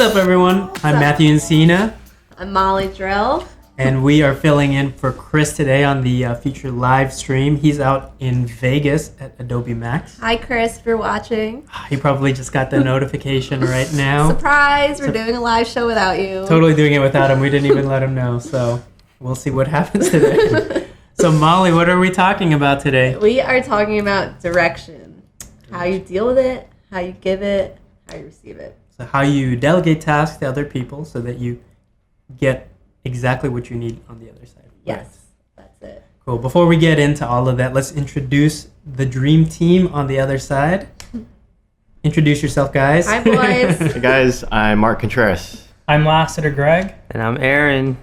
up, everyone? I'm Matthew Encina. I'm Molly Drill. And we are filling in for Chris today on the Futur live stream. He's out in Vegas at Adobe Max. Hi, Chris, if you're watching. He probably just got the notification right now. Surprise! We're doing a live show without you. Totally doing it without him. We didn't even let him know. So we'll see what happens today. So, Molly, what are we talking about today? We are talking about direction. How you deal with it, how you give it, how you receive it. So how you delegate tasks to other people so that you get exactly what you need on the other side. Yes, that's it. Cool. Before we get into all of that, let's introduce the dream team on the other side. Introduce yourself, guys. Hi, boys. Hey, guys. I'm Mark Contreras. I'm Lassiter Greg. And I'm Aaron.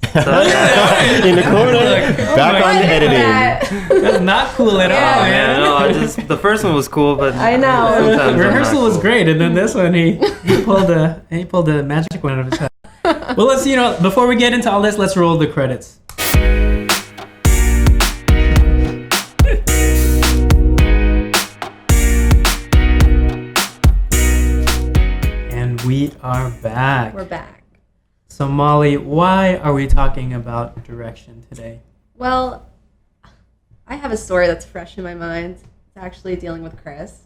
In the corner, back on the editing. That's not cool at all, man. No, the first one was cool, but I know. sometimes Rehearsal was great, and then this one, he pulled a magic one out of his head. Well, let's before we get into all this, let's roll the credits. And we are back. We're back. So, Molly, why are we talking about direction today? Well, I have a story that's fresh in my mind. It's actually dealing with Chris.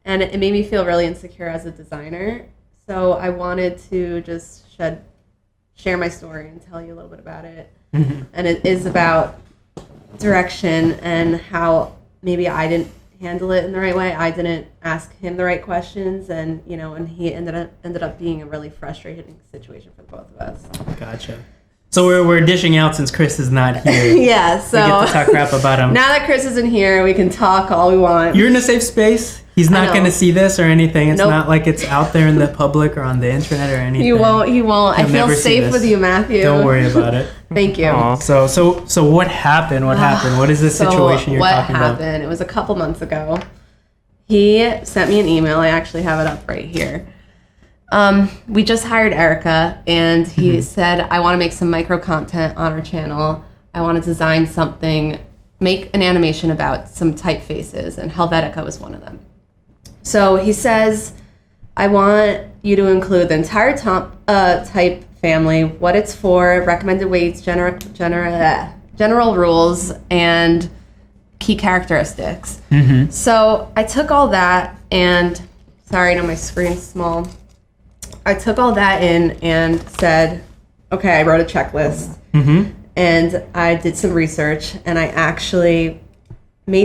And it made me feel really insecure as a designer. So I wanted to just share my story and tell you a little bit about it. Mm-hmm. And it is about direction and how maybe I didn't handle it in the right way. I didn't ask him the right questions, and and he ended up being a really frustrating situation for the both of us. Gotcha. So we're dishing out since Chris is not here. Yeah, so we get to talk crap about him. Now that Chris isn't here, we can talk all we want. You're in a safe space. He's not going to see this or anything. It's not like it's out there in the public or on the internet or anything. He won't. I feel never see safe this. with you, Matthew. Don't worry about it. Thank you. So what happened? What happened? What is this situation you're talking about? What happened? It was a couple months ago. He sent me an email. I actually have it up right here. We just hired Erica, and he said, I want to make some micro content on our channel. I want to design something, make an animation about some typefaces, and Helvetica was one of them. So he says, I want you to include the entire type family, what it's for, recommended weights, general rules, and key characteristics. Mm-hmm. So I took all that and, sorry, I know my screen's small. I took all that in and said, okay, I wrote a checklist. Mm-hmm. And I did some research, and I actually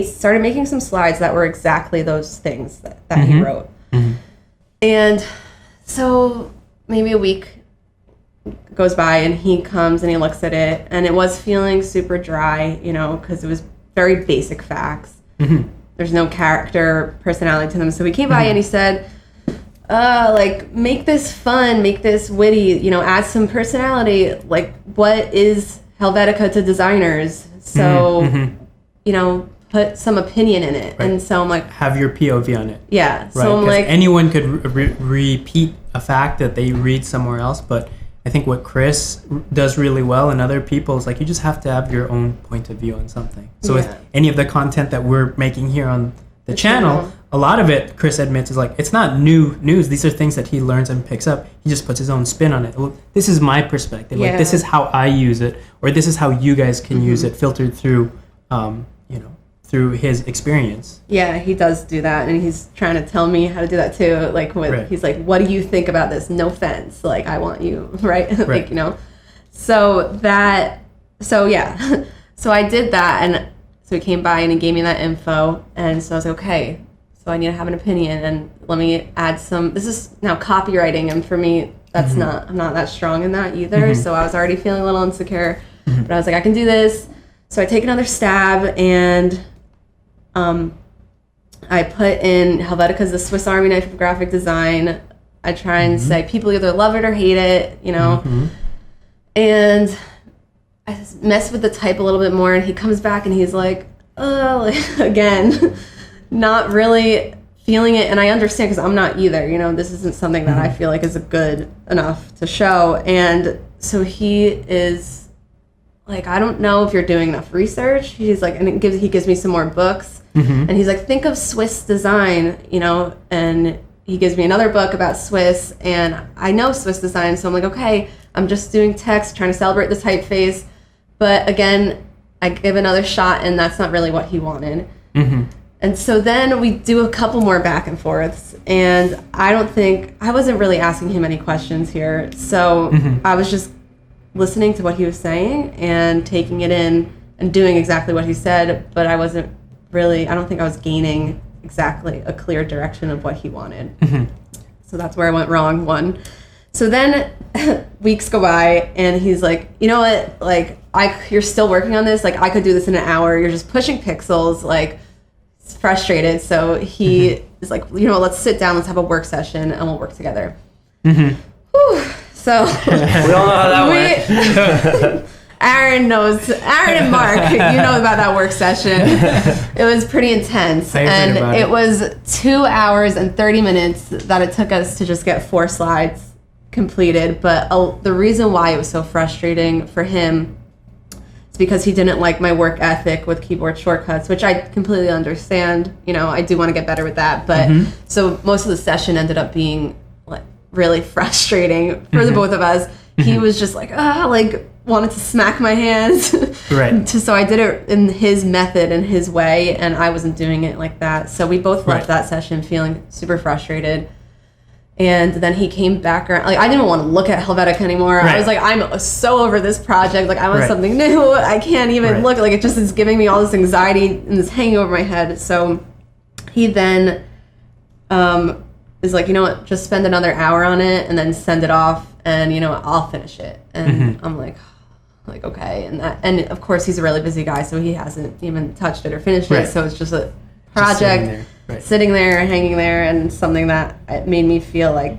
started making some slides that were exactly those things that he wrote. Mm-hmm. And so maybe a week goes by, and he comes and he looks at it, and it was feeling super dry, because it was very basic facts. Mm-hmm. There's no character, personality to them. So he came by and he said, make this fun, make this witty, add some personality. Like, what is Helvetica to designers? So, put some opinion in it. Right. And so I'm like, have your POV on it. yeah. Right. So I'm like, anyone could repeat a fact that they read somewhere else, but I think what Chris does really well and other people is like, you just have to have your own point of view on something. So with any of the content that we're making here on the channel, a lot of it, Chris admits, is like, it's not new news. These are things that he learns and picks up. He just puts his own spin on it. Well, this is my perspective. Like, this is how I use it, or this is how you guys can use it, filtered through, through his experience. Yeah, he does do that, and he's trying to tell me how to do that too. Like, he's like, what do you think about this? No offense. Like, I want you, right? Right. So so I did that, and so he came by and he gave me that info, and so I was like, okay, so I need to have an opinion, and let me add some. This is now copywriting, and for me, that's I'm not that strong in that either. So I was already feeling a little insecure, but I was like, I can do this. So I take another stab, and I put in Helvetica's the Swiss Army knife of graphic design. I try and say people either love it or hate it, and I mess with the type a little bit more, and he comes back and he's like, again, not really feeling it. And I understand, because I'm not either, this isn't something that I feel like is good enough to show. And so he is like, I don't know if you're doing enough research. He's like, and he gives me some more books. And he's like, think of Swiss design, and he gives me another book about Swiss, and I know Swiss design, so I'm like, okay, I'm just doing text, trying to celebrate the typeface. But again, I give another shot, and that's not really what he wanted. Mm-hmm. And so then we do a couple more back and forths, and I wasn't really asking him any questions here. So I was just listening to what he was saying and taking it in and doing exactly what he said, but I don't think I was gaining exactly a clear direction of what he wanted. Mm-hmm. So that's where I went wrong, one. So then weeks go by, and he's like, you know what, like, you're still working on this, like, I could do this in an hour, you're just pushing pixels, like, frustrated. So he is like, you know, let's sit down, let's have a work session, and we'll work together. Mm-hmm. Whew. So we all know how that went. Aaron and Mark, you know about that work session. It was pretty intense. And it was 2 hours and 30 minutes that it took us to just get 4 slides completed. But the reason why it was so frustrating for him is because he didn't like my work ethic with keyboard shortcuts, which I completely understand. You know, I do want to get better with that. But so most of the session ended up being like really frustrating for the both of us. He was just like, wanted to smack my hands. Right. So I did it in his method and his way, and I wasn't doing it like that. So we both left that session feeling super frustrated. And then he came back around. Like, I didn't want to look at Helvetica anymore. Right. I was like, I'm so over this project. Like, I want something new. I can't even look. Like, it just is giving me all this anxiety and this hanging over my head. So he then is like, you know what, just spend another hour on it and then send it off, and, you know, I'll finish it. And I'm like, okay. And of course, he's a really busy guy, so he hasn't even touched it or finished it. So it's just a project sitting there, hanging there, and something that it made me feel like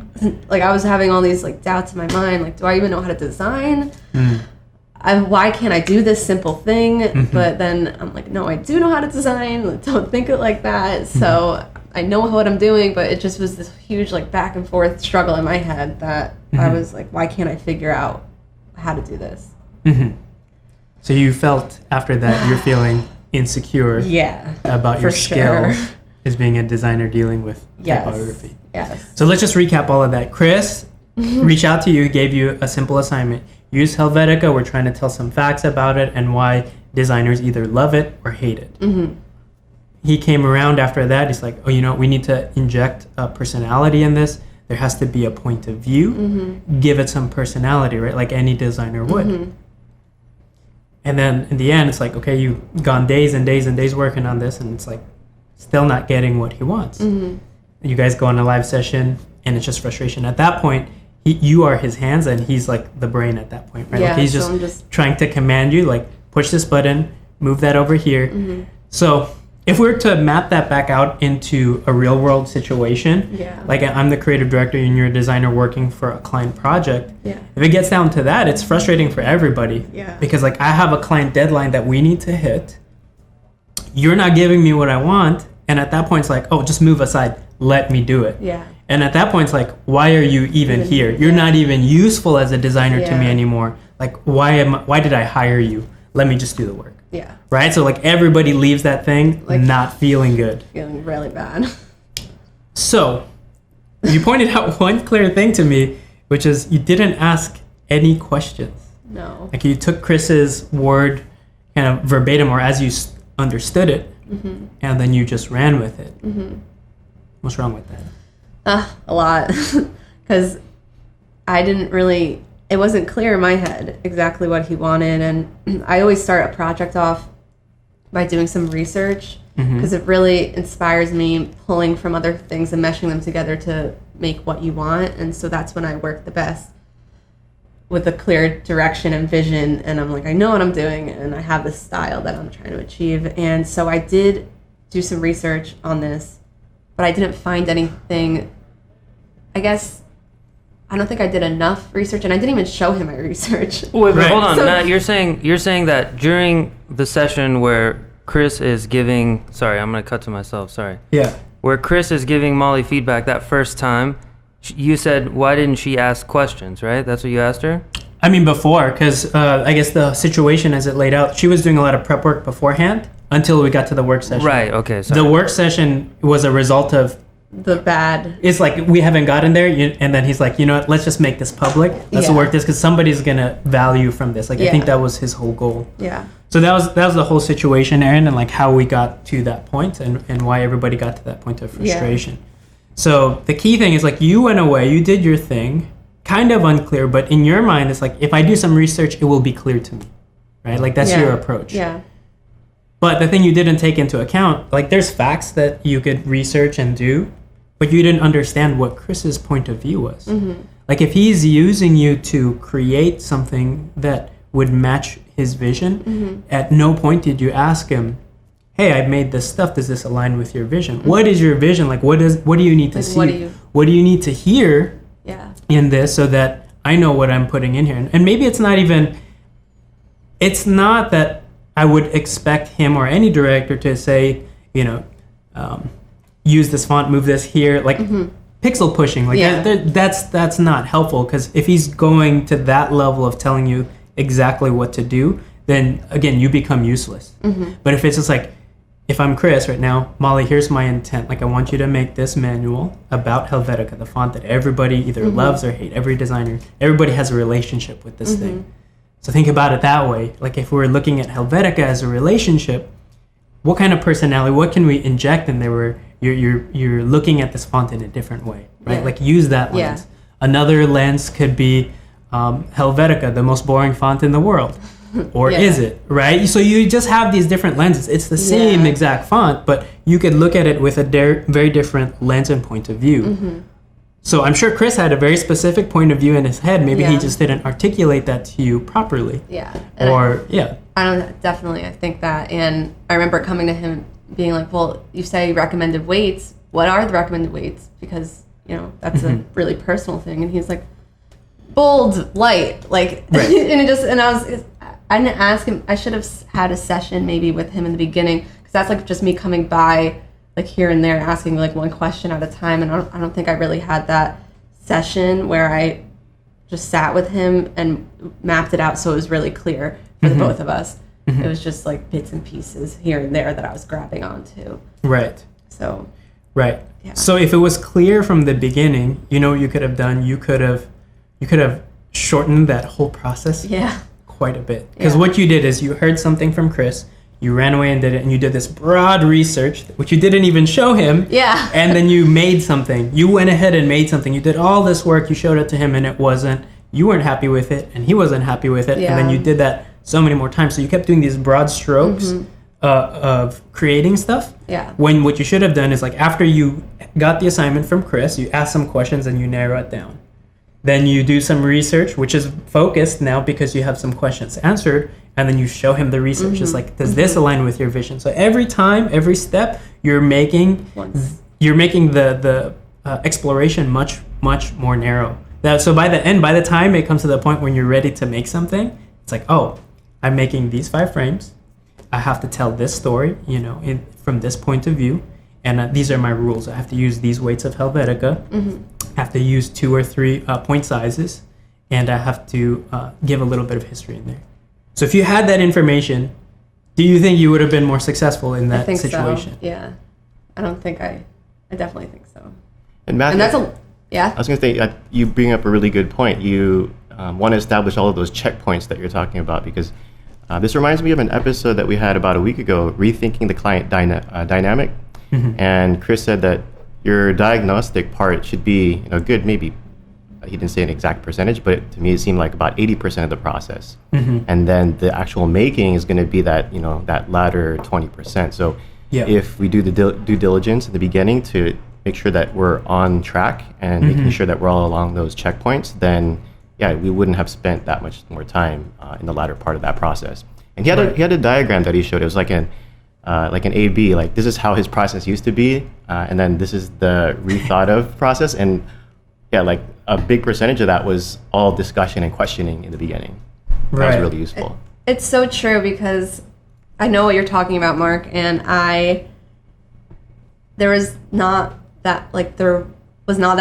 I was having all these like doubts in my mind. Like, do I even know how to design? Why can't I do this simple thing? But then I'm like, no, I do know how to design. Like, don't think it like that. So I know what I'm doing, but it just was this huge like back and forth struggle in my head that I was like, why can't I figure out how to do this? So you felt after that you're feeling insecure about your skill as being a designer dealing with typography. Yes. So let's just recap all of that. Chris reached out to you, gave you a simple assignment. Use Helvetica. We're trying to tell some facts about it and why designers either love it or hate it. He came around after that. He's like, oh, you know, we need to inject a personality in this. There has to be a point of view. Give it some personality, right? Like any designer would. And then in the end, it's like, okay, you've gone days and days and days working on this, and it's like still not getting what he wants. You guys go on a live session, and it's just frustration. At that point, you are his hands, and he's like the brain at that point, right? Yeah, like he's so just trying to command you, like push this button, move that over here. So if we were to map that back out into a real world situation, like I'm the creative director and you're a designer working for a client project, if it gets down to that, it's frustrating for everybody. Because like I have a client deadline that we need to hit. You're not giving me what I want. And at that point, it's like, oh, just move aside. Let me do it. And at that point, it's like, why are you even here? You're not even useful as a designer to me anymore. Like, why did I hire you? Let me just do the work. Right? So like everybody leaves that thing like, not feeling good. Feeling really bad. So you pointed out one clear thing to me, which is you didn't ask any questions. No. Like you took Chris's word kind of verbatim or as you understood it, and then you just ran with it. What's wrong with that? A lot. Because it wasn't clear in my head exactly what he wanted, and I always start a project off by doing some research because it really inspires me pulling from other things and meshing them together to make what you want. And so that's when I work the best with a clear direction and vision, and I'm like, I know what I'm doing and I have this style that I'm trying to achieve. And so I did do some research on this, but I didn't find anything. I don't think I did enough research, and I didn't even show him my research. Wait, but hold on. So, Matt, you're saying that during the session where Chris is giving... Sorry, I'm going to cut to myself. Sorry. Yeah. Where Chris is giving Molly feedback that first time, you said, why didn't she ask questions, right? That's what you asked her? I mean, before, because I guess the situation as it laid out, she was doing a lot of prep work beforehand until we got to the work session. Right, okay. Sorry. The work session was a result of the bad. It's like we haven't gotten there, and then he's like, you know what? Let's just make this public. Let's work this because somebody's gonna value from this. Like I think that was his whole goal. Yeah. So that was the whole situation, Aaron, and like how we got to that point, and why everybody got to that point of frustration. Yeah. So the key thing is like you went away, you did your thing, kind of unclear, but in your mind, it's like if I do some research, it will be clear to me, right? Like that's your approach. Yeah. But the thing you didn't take into account, like there's facts that you could research and do, but you didn't understand what Chris's point of view was. Mm-hmm. Like if he's using you to create something that would match his vision, at no point did you ask him, hey, I've made this stuff. Does this align with your vision? Mm-hmm. What is your vision? Like what do you need to see? What do you need to hear in this so that I know what I'm putting in here? And maybe it's not that I would expect him or any director to say, you know, use this font, move this here, like pixel pushing. Like that's not helpful, because if he's going to that level of telling you exactly what to do, then again, you become useless. But if it's just like, if I'm Chris right now, Molly, here's my intent. Like I want you to make this manual about Helvetica, the font that everybody either loves or hates. Everybody has a relationship with this thing. So think about it that way. Like if we're looking at Helvetica as a relationship, what kind of personality, what can we inject in there where you're looking at this font in a different way, right? Like use that lens. Another lens could be Helvetica, the most boring font in the world. Or is it, right? So you just have these different lenses. It's the same exact font, but you could look at it with a very different lens and point of view. So I'm sure Chris had a very specific point of view in his head. Maybe he just didn't articulate that to you properly. I think that. And I remember coming to him being like, well, you say recommended weights. What are the recommended weights? Because, you know, that's a really personal thing. And he's like, bold, light, like, I didn't ask him. I should have had a session maybe with him in the beginning, because that's like just me coming by like here and there asking like one question at a time, and I don't think I really had that session where I just sat with him and mapped it out so it was really clear for the both of us. It was just like bits and pieces here and there that I was grabbing onto. Right. So. Right. Yeah. So if it was clear from the beginning, you know what you could have done? You could have shortened that whole process. Yeah. Quite a bit. Because what you did is you heard something from Chris, you ran away and did it, and you did this broad research, which you didn't even show him. Yeah. And then you made something. You went ahead and made something. You did all this work, you showed it to him, and you weren't happy with it, and he wasn't happy with it. Yeah. And then you did that so many more times. So you kept doing these broad strokes of creating stuff. Yeah. When what you should have done is, like, after you got the assignment from Chris, you ask some questions and you narrow it down. Then you do some research, which is focused now because you have some questions answered, and then you show him the research. It's like, does this align with your vision? So every time, every step, you're making the exploration much more narrow. So by the time it comes to the point when you're ready to make something, it's like, oh, I'm making these 5 frames. I have to tell this story, from this point of view, and these are my rules. I have to use these weights of Helvetica. I have to use 2 or 3 point sizes, and I have to give a little bit of history in there. So if you had that information, do you think you would have been more successful in that situation? So. Yeah, I definitely think so. And Matthew, that's I was going to say, you bring up a really good point. You want to establish all of those checkpoints that you're talking about, because this reminds me of an episode that we had about a week ago, Rethinking the Client Dynamic. And Chris said that your diagnostic part should be, good, maybe, he didn't say an exact percentage, but to me it seemed like about 80% of the process. And then the actual making is going to be that, that latter 20%. So if we do the due diligence at the beginning to make sure that we're on track and making sure that we're all along those checkpoints, then we wouldn't have spent that much more time in the latter part of that process. And he had a diagram that he showed. It was like an A/B, like this is how his process used to be, and then this is the rethought of process. And like a big percentage of that was all discussion and questioning in the beginning. That was really useful. It's so true, because I know what you're talking about, Mark, and there was not that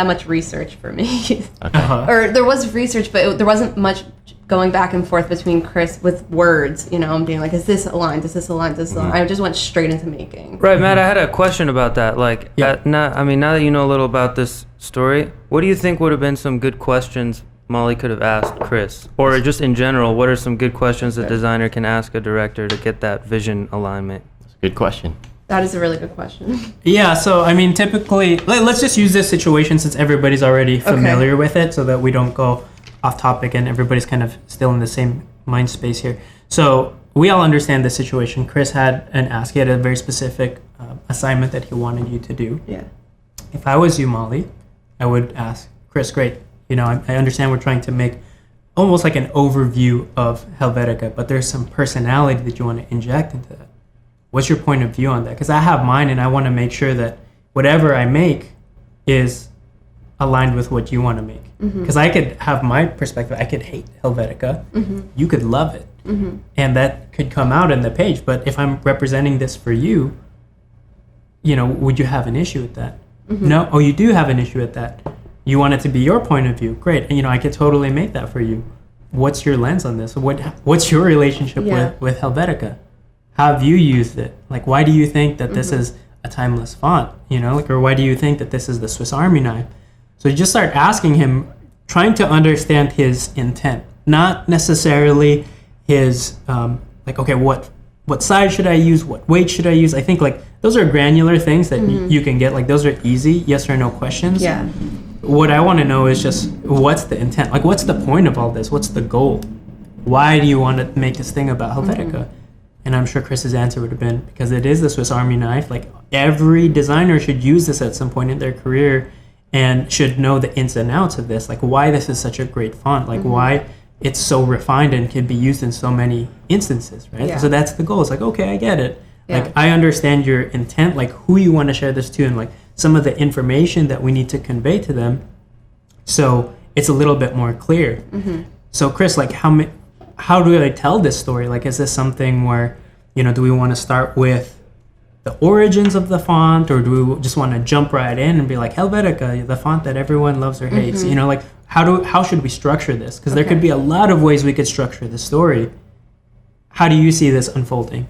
much research for me. Or there was research, but there wasn't much going back and forth between Chris with words, and being like, is this aligned? Is this aligned? Is this aligned? I just went straight into making. Right, Matt, I had a question about that. Like, Yeah. now that you know a little about this story, what do you think would have been some good questions Molly could have asked Chris? Or just in general, what are some good questions a designer can ask a director to get that vision alignment? That's a good question. That is a really good question. Yeah, so I mean, typically, let's just use this situation since everybody's already familiar with it so that we don't go off topic and everybody's kind of still in the same mind space here. So we all understand the situation. Chris had an ask. He had a very specific assignment that he wanted you to do. Yeah. If I was you, Molly, I would ask, Chris, great. I understand we're trying to make almost like an overview of Helvetica, but there's some personality that you want to inject into that. What's your point of view on that? Because I have mine and I want to make sure that whatever I make is aligned with what you want to make. Because I could have my perspective. I could hate Helvetica. You could love it. And that could come out in the page. But if I'm representing this for you, would you have an issue with that? No? Oh, you do have an issue with that. You want it to be your point of view. Great. And, I could totally make that for you. What's your lens on this? What's your relationship with Helvetica? How have you used it? Like, why do you think that this is a timeless font? Or why do you think that this is the Swiss Army knife? So you just start asking him, trying to understand his intent, not necessarily his, okay, what size should I use? What weight should I use? I think, those are granular things that you can get. Those are easy yes or no questions. Yeah. What I want to know is just, what's the intent? What's the point of all this? What's the goal? Why do you want to make this thing about Helvetica? And I'm sure Chris's answer would have been, because it is the Swiss Army knife. Every designer should use this at some point in their career and should know the ins and outs of this, why this is such a great font, why it's so refined and can be used in so many instances, right? Yeah. So that's the goal. It's okay, I get it. Yeah. I understand your intent, who you want to share this to, and some of the information that we need to convey to them, so it's a little bit more clear. So Chris, how do I tell this story? Is this something where, do we want to start with the origins of the font, or do we just want to jump right in and be like, Helvetica, the font that everyone loves or hates? How should we structure this? Because there could be a lot of ways we could structure the story. How do you see this unfolding?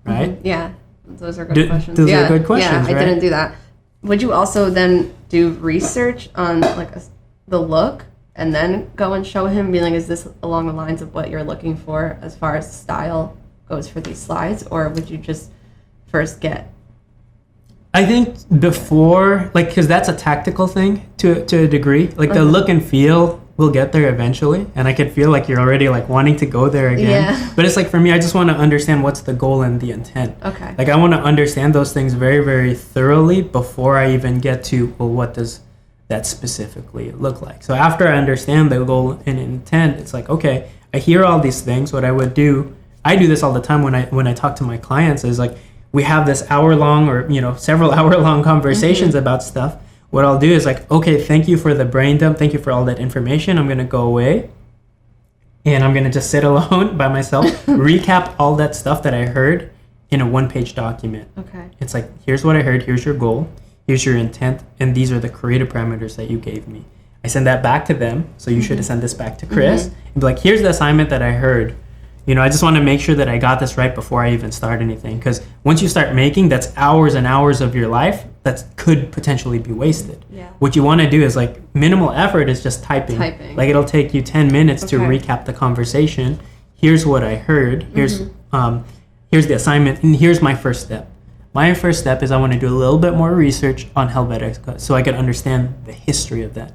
Right? Yeah, those are good questions. Those are good questions. Yeah, I right? didn't do that. Would you also then do research on the look and then go and show him, being is this along the lines of what you're looking for as far as style goes for these slides, or would you just first get? I think before, because that's a tactical thing to a degree. The look and feel, we'll get there eventually, and I could feel you're already wanting to go there again. Yeah. But it's for me, I just want to understand what's the goal and the intent. Okay. I want to understand those things very, very thoroughly before I even get to, well, what does that specifically look like? So after I understand the goal and intent, it's okay, I hear all these things. What I would do, I do this all the time when I talk to my clients, is we have this hour-long or several hour-long conversations about stuff. What I'll do is okay, thank you for the brain dump, thank you for all that information. I'm gonna go away and I'm gonna just sit alone by myself, recap all that stuff that I heard in a one-page document. Okay. It's here's what I heard, here's your goal, here's your intent, and these are the creative parameters that you gave me. I send that back to them, so you should send this back to Chris and be here's the assignment that I heard. I just want to make sure that I got this right before I even start anything. Because once you start making, that's hours and hours of your life that could potentially be wasted. Yeah. What you want to do is minimal effort is just typing. It'll take you 10 minutes to recap the conversation. Here's what I heard. Here's the assignment, and here's my first step. My first step is I want to do a little bit more research on Helvetica so I can understand the history of that.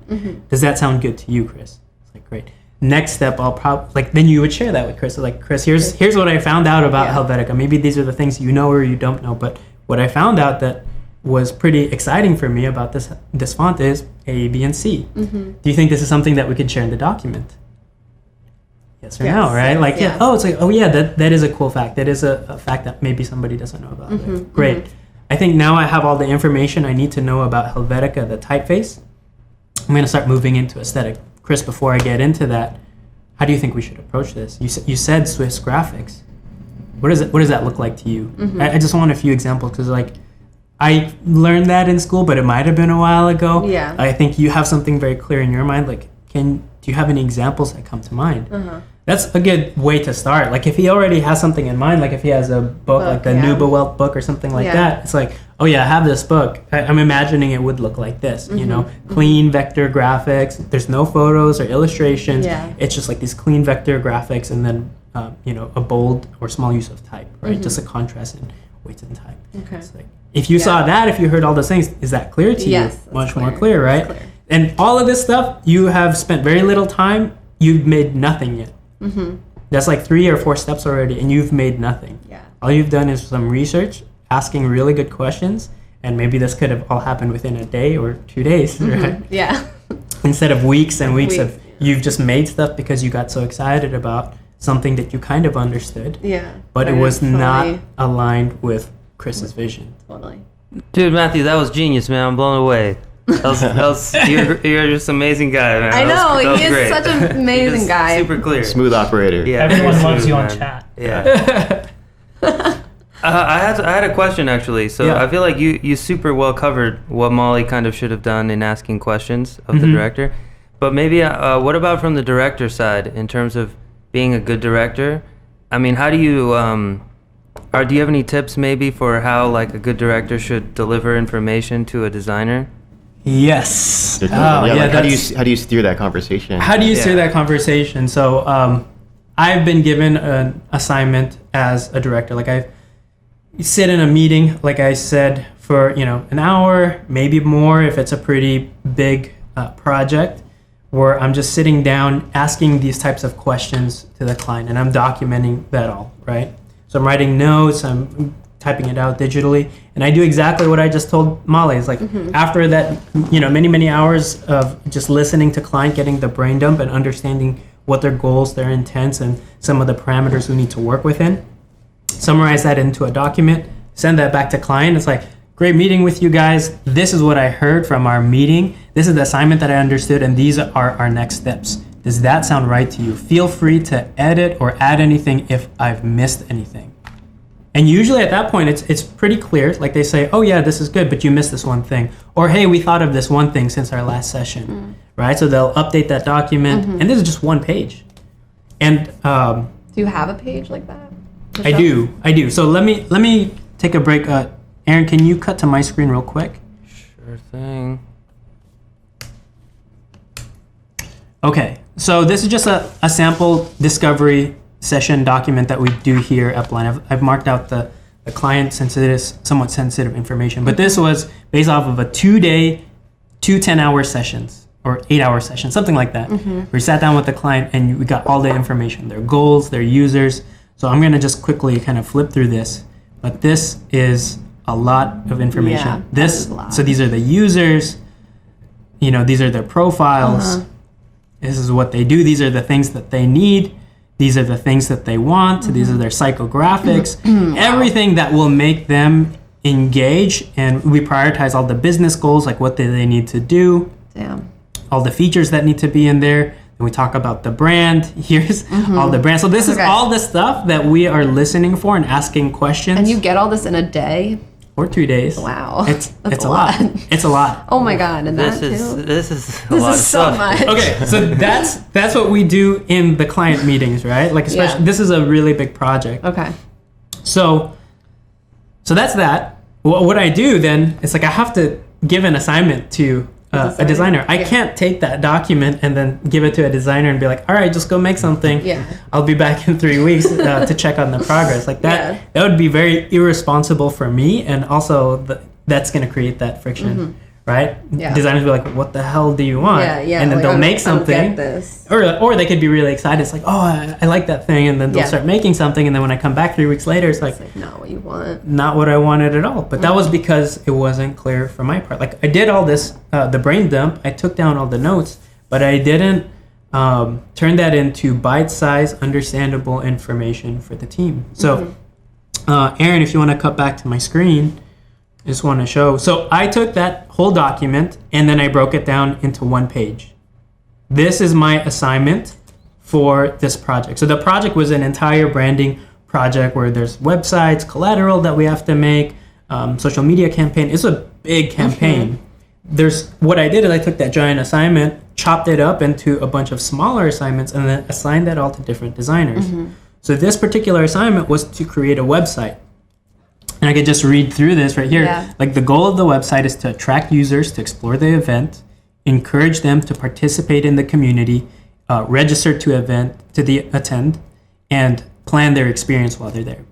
Does that sound good to you, Chris? It's great. Next step, I'll probably then you would share that with Chris. Chris, here's what I found out about Helvetica. Maybe these are the things you know or you don't know, but what I found out that was pretty exciting for me about this font is A, B, and C. Do you think this is something that we could share in the document? Yes or no, right? That is a cool fact. That is a fact that maybe somebody doesn't know about. Great. I think now I have all the information I need to know about Helvetica, the typeface. I'm going to start moving into aesthetic. Chris, before I get into that, how do you think we should approach this? You said Swiss graphics. What does that look like to you? I just want a few examples because I learned that in school, but it might have been a while ago. Yeah. I think you have something very clear in your mind. do you have any examples that come to mind? Uh-huh. That's a good way to start. Like if he already has something in mind, like if he has a book like the Nuba Wealth book or something like that, it's like, oh yeah, I have this book. I'm imagining it would look like this, you know, clean vector graphics. There's no photos or illustrations. Yeah. It's just like these clean vector graphics and then, you know, a bold or small use of type, right? Just a contrast in weights and type. Okay. It's like, if you saw that, if you heard all those things, is that clear to you? Yes. Much more clear, right? Clear. And all of this stuff, you have spent very little time. You've made nothing yet. That's like 3 or 4 steps already, and you've made nothing. Yeah. All you've done is some research, asking really good questions, and maybe this could have all happened within a day or 2 days, right? Yeah. Instead of weeks and weeks of, Weeks, you've just made stuff because you got so excited about something that you kind of understood, Yeah. but it Right, was not totally. aligned with Chris's vision. Totally. Dude, Matthew, that was genius, man. I'm blown away. You're just an amazing guy, man. I know, That was he is great. such an amazing Just guy. Super clear. Smooth operator. Yeah, Everyone very loves smooth, you on man. chat. Yeah. I had a question actually. So Yeah. I feel like you super well covered what Molly kind of should have done in asking questions of the director. But maybe what about from the director side in terms of being a good director? I mean, how do you or do you have any tips maybe for how like a good director should deliver information to a designer? Yes. Like, Oh, yeah, how do that's- you steer that conversation? How do you steer Yeah. that conversation? So I've been given an assignment as a director. Like I sit in a meeting, like I said, for an hour, maybe more if it's a pretty big project, where I'm just sitting down asking these types of questions to the client, and I'm documenting that all, right? So I'm writing notes, I'm typing it out digitally, and I do exactly what I just told Molly. It's like after that, many hours of just listening to client, getting the brain dump and understanding what their goals, their intents, and some of the parameters we need to work within. Summarize that into a document, send that back to client. It's like, great meeting with you guys. This is what I heard from our meeting. This is the assignment that I understood, and these are our next steps. Does that sound right to you? Feel free to edit or add anything if I've missed anything. And usually at that point, it's pretty clear. Like they say, oh yeah, this is good, but you missed this one thing. Or hey, we thought of this one thing since our last session, right? So they'll update that document, and this is just one page. And Do you have a page like that? to I show? do. So let me take a break. Aaron, can you cut to my screen real quick? Sure thing. Okay, so this is just a sample discovery session document that we do here at Blind. I've marked out the client sensitive, somewhat sensitive information, but this was based off of a 2-day, 2 10-hour sessions or 8-hour sessions, something like that. We sat down with the client and we got all the information, their goals, their users. So I'm gonna just quickly kind of flip through this, but this is a lot of information. Yeah, that this is a lot. So these are the users, these are their profiles. This is what they do. These are the things that they need. These are the things that they want. These are their psychographics. Everything that will make them engage. And we prioritize all the business goals, like what do they need to do, Damn. all the features that need to be in there. Then we talk about the brand. Here's all the brand. So this is Okay. all the stuff that we are listening for and asking questions. And you get all this in a day? or 2 days. Wow. It's That's a lot. It's a lot. Oh my god, and This that is too? this is a This lot is of so stuff. much. Okay, so that's what we do in the client meetings, right? Like especially Yeah. this is a really big project. Okay. So that's that. What I do then is like I have to give an assignment to a designer. I Yeah. can't take that document and then give it to a designer and be like, all right, just go make something. Yeah. I'll be back in 3 weeks to check on the progress. Like that, Yeah. that would be very irresponsible for me, and also that's going to create that friction, right? Yeah. Designers will be like, what the hell do you want? Yeah, yeah. And then like, they'll I make don't- I don't something. get this. Or they could be really excited. It's like, oh, I like that thing. And then they'll Yeah. start making something. And then when I come back 3 weeks later, it's like, It's like not what you want. not what I wanted at all. But that was because it wasn't clear from my part. Like I did all this, the brain dump. I took down all the notes, but I didn't turn that into bite-sized, understandable information for the team. So, Aaron, if you want to cut back to my screen, I just want to show. So I took that whole document and then I broke it down into one page. This is my assignment for this project. So the project was an entire branding project where there's websites, collateral that we have to make, social media campaign. It's a big campaign. There's what I did is I took that giant assignment chopped it up into a bunch of smaller assignments and then assigned that all to different designers. So this particular assignment was to create a website. And I could just read through this right here. Yeah. Like the goal of the website is to attract users to explore the event, encourage them to participate in the community, register to attend, and plan their experience while they're there.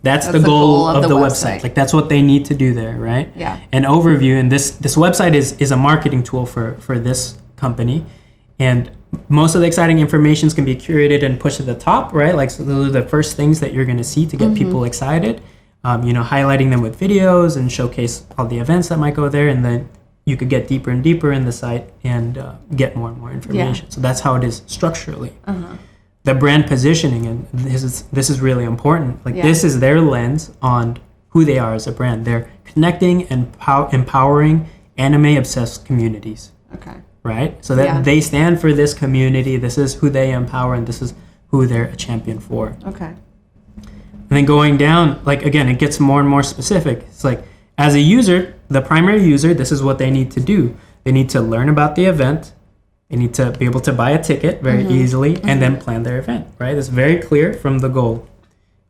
That's the goal of the website. Like that's what they need to do there, right? Yeah. An overview, and this website is a marketing tool for this company, and most of the exciting information can be curated and pushed to the top, right? Like so those are the first things that you're going to see to get people excited. Highlighting them with videos and showcase all the events that might go there, and then you could get deeper and deeper in the site and get more and more information. So that's how it is structurally. The brand positioning, and this is really important. Like this is their lens on who they are as a brand. They're connecting and empowering anime-obsessed communities. Okay. Right? So that they stand for this community. This is who they empower, and this is who they're a champion for. Okay. And then going down, like again, it gets more and more specific. It's like, as a user, the primary user, this is what they need to do. They need to learn about the event. They need to be able to buy a ticket very easily and then plan their event, right? It's very clear from the goal.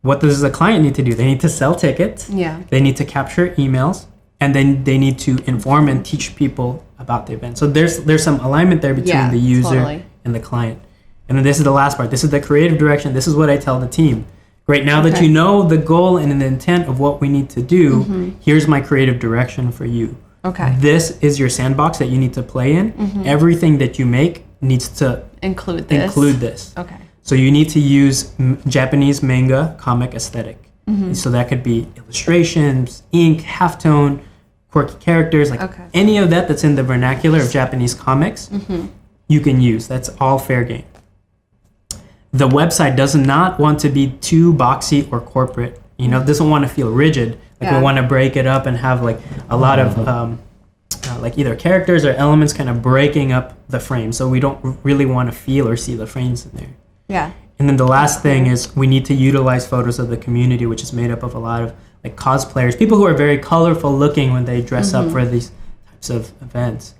What does the client need to do? They need to sell tickets. Yeah. They need to capture emails, and then they need to inform and teach people about the event. So there's some alignment there between the user and the client. And then this is the last part. This is the creative direction. This is what I tell the team. Great, now that you know the goal and the intent of what we need to do, here's my creative direction for you. Okay. This is your sandbox that you need to play in. Everything that you make needs to include this. Okay. So you need to use Japanese manga comic aesthetic. So that could be illustrations, ink, halftone, quirky characters, like any of that that's in the vernacular of Japanese comics, you can use. That's all fair game. The website does not want to be too boxy or corporate. It doesn't want to feel rigid. Like we want to break it up and have like a lot of like either characters or elements kind of breaking up the frame. So we don't really want to feel or see the frames in there. Yeah. And then the last thing is we need to utilize photos of the community, which is made up of a lot of like cosplayers, people who are very colorful looking when they dress up for these types of events.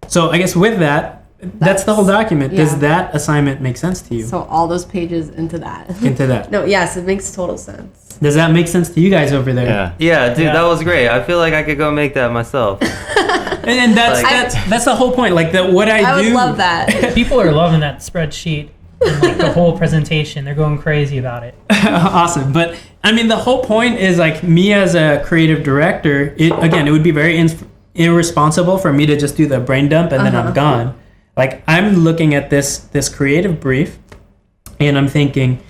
So I guess with that, that's the whole document. Does that assignment make sense to you? So all those pages into that. Into that. No, yes, it makes total sense. Does that make sense to you guys over there? Yeah, dude, that was great. I feel like I could go make that myself. And that's the whole point. Like what I do. I would love that. People are loving that spreadsheet and like the whole presentation. They're going crazy about it. Awesome. But I mean, the whole point is like me as a creative director, it would be very irresponsible for me to just do the brain dump and then I'm gone. Like I'm looking at this creative brief and I'm thinking,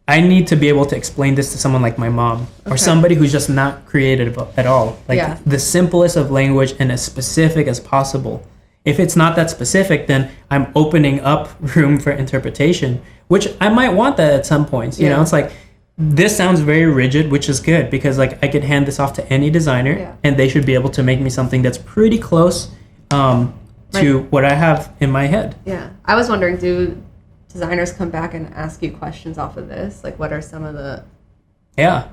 I need to be able to explain this to someone like my mom or somebody who's just not creative at all. Like the simplest of language and as specific as possible. If it's not that specific, then I'm opening up room for interpretation, which I might want that at some points. You know, it's like, this sounds very rigid, which is good because like I could hand this off to any designer and they should be able to make me something that's pretty close to what I have in my head. Yeah. I was wondering, do designers come back and ask you questions off of this? Like, what are some of the... Yeah.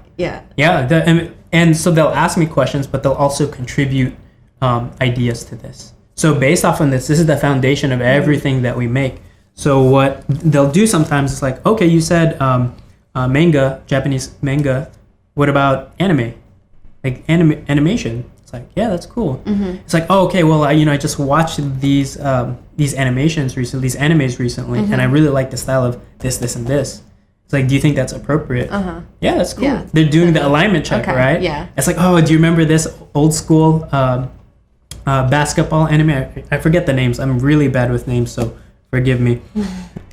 And so they'll ask me questions, but they'll also contribute ideas to this. So based off of this is the foundation of everything that we make. So what they'll do sometimes is like, okay, you said manga, Japanese manga. What about anime? Like animation. It's like, yeah, that's cool. It's like, oh, okay, well, I just watched these animations recently, these animes recently, and I really like the style of this, and this. It's like, do you think that's appropriate? Yeah, that's cool. Yeah, they're doing the alignment check, right? Yeah. It's like, oh, do you remember this old school basketball anime? I forget the names. I'm really bad with names, so forgive me.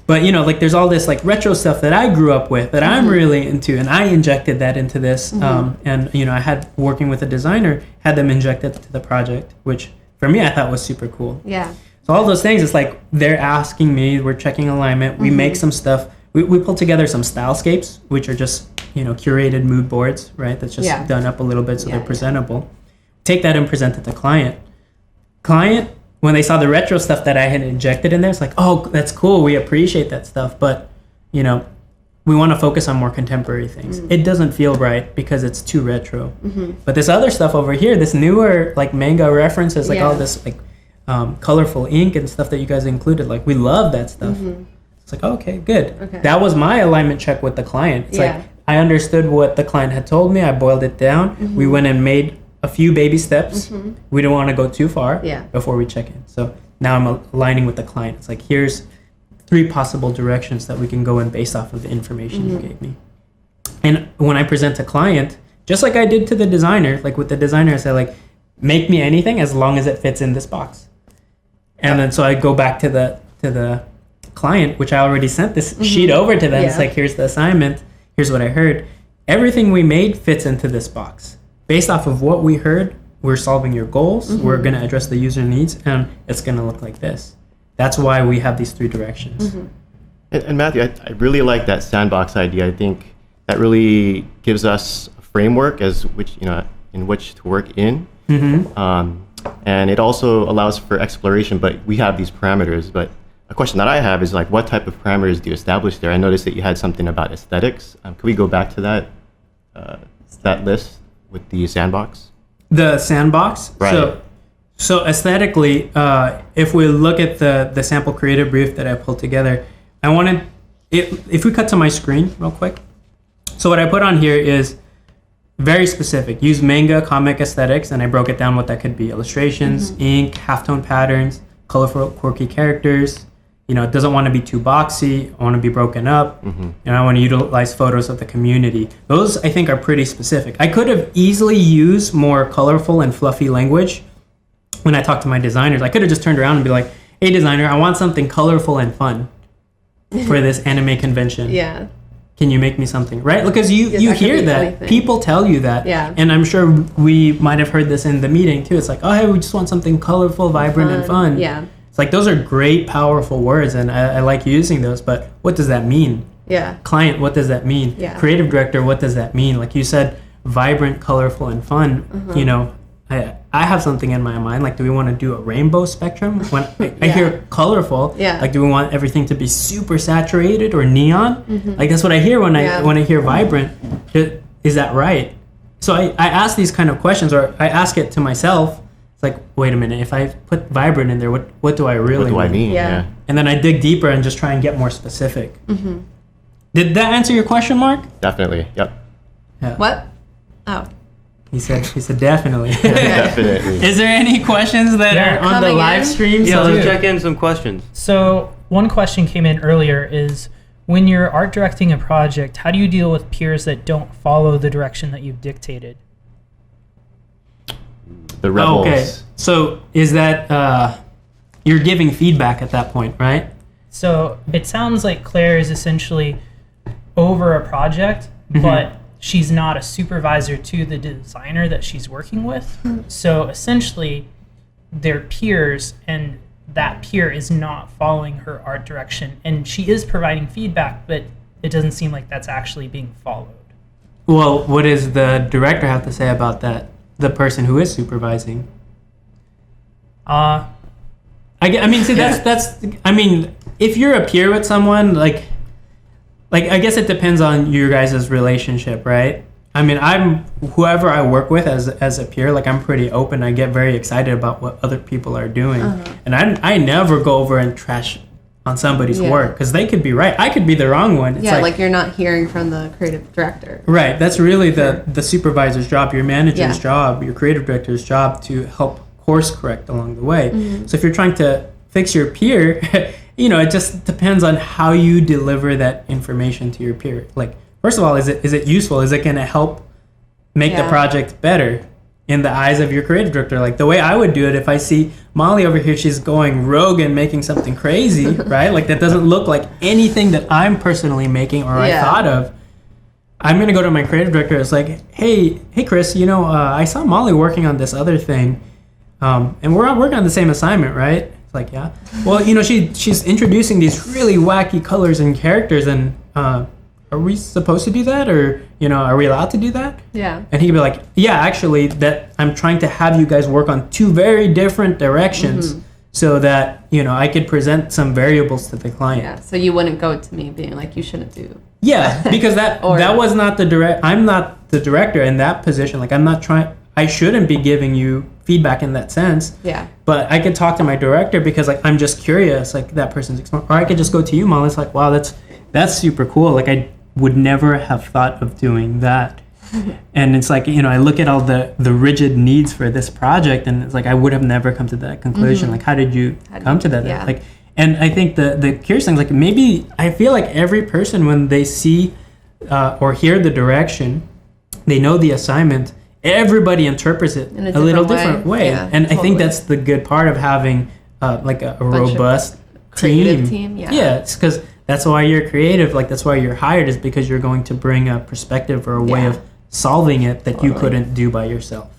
But, like there's all this like retro stuff that I grew up with that I'm really into, and I injected that into this. And, I had working with a designer, had them inject it to the project, which for me, I thought was super cool. Yeah. So all those things, it's like they're asking me, we're checking alignment, we make some stuff. We pull together some stylescapes, which are just, curated mood boards, right? That's just done up a little bit so they're presentable. Take that and present it to client. When they saw the retro stuff that I had injected in there, it's like, oh, that's cool. We appreciate that stuff. But, we want to focus on more contemporary things. It doesn't feel right because it's too retro. But this other stuff over here, this newer like manga references, like all this like colorful ink and stuff that you guys included. Like, we love that stuff. It's like, okay, good. Okay. That was my alignment check with the client. It's Yeah. like, I understood what the client had told me. I boiled it down. We went and made a few baby steps. We don't want to go too far before we check in. So now I'm aligning with the client. It's like, here's 3 possible directions that we can go in based off of the information you gave me. And when I present to client, just like I did to the designer, like with the designer, I say, like, make me anything as long as it fits in this box. And then so I go back to the client, which I already sent this sheet over to them. It's like, here's the assignment. Here's what I heard. Everything we made fits into this box. Based off of what we heard, we're solving your goals. We're going to address the user needs, and it's going to look like this. That's why we have these 3 directions. And Matthew, I really like that sandbox idea. I think that really gives us a framework in which to work in. And it also allows for exploration, but we have these parameters. But a question that I have is, like, what type of parameters do you establish there? I noticed that you had something about aesthetics. Could we go back to that list with the sandbox? The sandbox? Right. So aesthetically, if we look at the sample creative brief that I pulled together, I wanted, if we cut to my screen real quick. So what I put on here is very specific. Use manga comic aesthetics, and I broke it down what that could be. Illustrations, ink, halftone patterns, colorful, quirky characters. It doesn't want to be too boxy. I want to be broken up. And I want to utilize photos of the community. Those, I think, are pretty specific. I could have easily used more colorful and fluffy language when I talk to my designers. I could have just turned around and be like, hey, designer, I want something colorful and fun for this anime convention. Yeah. Can you make me something? Right? Because you hear that. Anything. People tell you that. Yeah. And I'm sure we might have heard this in the meeting too. It's like, oh, hey, we just want something colorful, vibrant, and fun. Yeah. It's like, those are great, powerful words, and I like using those, but what does that mean? Yeah. Client, what does that mean? Yeah. Creative director, what does that mean? Like you said, vibrant, colorful, and fun. I have something in my mind, like, do we want to do a rainbow spectrum? When I hear colorful, like, do we want everything to be super saturated or neon? Like, that's what I hear when I hear vibrant. Is that right? So I ask these kind of questions, or I ask it to myself. It's like, wait a minute, if I put vibrant in there, what do I really mean? What do I mean? Yeah. And then I dig deeper and just try and get more specific. Did that answer your question, Mark? Definitely. Yep. Yeah. What? Oh. He said definitely. Definitely. Is there any questions that are on the Coming live in? stream? Yeah, So let's check in some questions. So one question came in earlier is, when you're art directing a project, how do you deal with peers that don't follow the direction that you've dictated? The rebels. Okay. So is that you're giving feedback at that point, right? So it sounds like Claire is essentially over a project, but she's not a supervisor to the designer that she's working with. So essentially, they're peers, and that peer is not following her art direction. And she is providing feedback, but it doesn't seem like that's actually being followed. Well, what does the director have to say about that? The person who is supervising. I mean, see, that's. I mean, if you're a peer with someone, like I guess it depends on your guys' relationship, right? I mean, I'm whoever I work with as a peer, like, I'm pretty open. I get very excited about what other people are doing, and I never go over and trash on somebody's work, because they could be right. I could be the wrong one. It's like you're not hearing from the creative director. Right. That's really the supervisor's job, your manager's job, your creative director's job to help course correct along the way. So if you're trying to fix your peer, it just depends on how you deliver that information to your peer. Like, first of all, is it useful? Is it going to help make the project better in the eyes of your creative director? Like, the way I would do it, if I see Molly over here, she's going rogue and making something crazy, right? Like, that doesn't look like anything that I'm personally making or I thought of. I'm going to go to my creative director. It's like, hey, Chris, I saw Molly working on this other thing. And we're all working on the same assignment, right? It's like, yeah. Well, she's introducing these really wacky colors and characters, and are we supposed to do that, or are we allowed to do that? Yeah. And he could be like, yeah, actually, that I'm trying to have you guys work on 2 very different directions, so that I could present some variables to the client. Yeah. So you wouldn't go to me being like, you shouldn't do. Yeah, because that was not the direct. I'm not the director in that position. Like, I'm not trying. I shouldn't be giving you feedback in that sense. Yeah. But I could talk to my director because like I'm just curious, like that person's experience. Or I could just go to you, Molly. It's like, wow, that's super cool. Like I would never have thought of doing that. And it's like, I look at all the rigid needs for this project, and it's like I would have never come to that conclusion. Like, how did you come to that? Yeah. Like, and I think the curious thing is like maybe I feel like every person when they see or hear the direction, they know the assignment. Everybody interprets it in a little different way. Yeah, And totally. I think that's the good part of having like a robust creative team. Yeah. Yeah, it's because that's why you're creative. Like that's why you're hired, is because you're going to bring a perspective or a way of solving it that you couldn't do by yourself.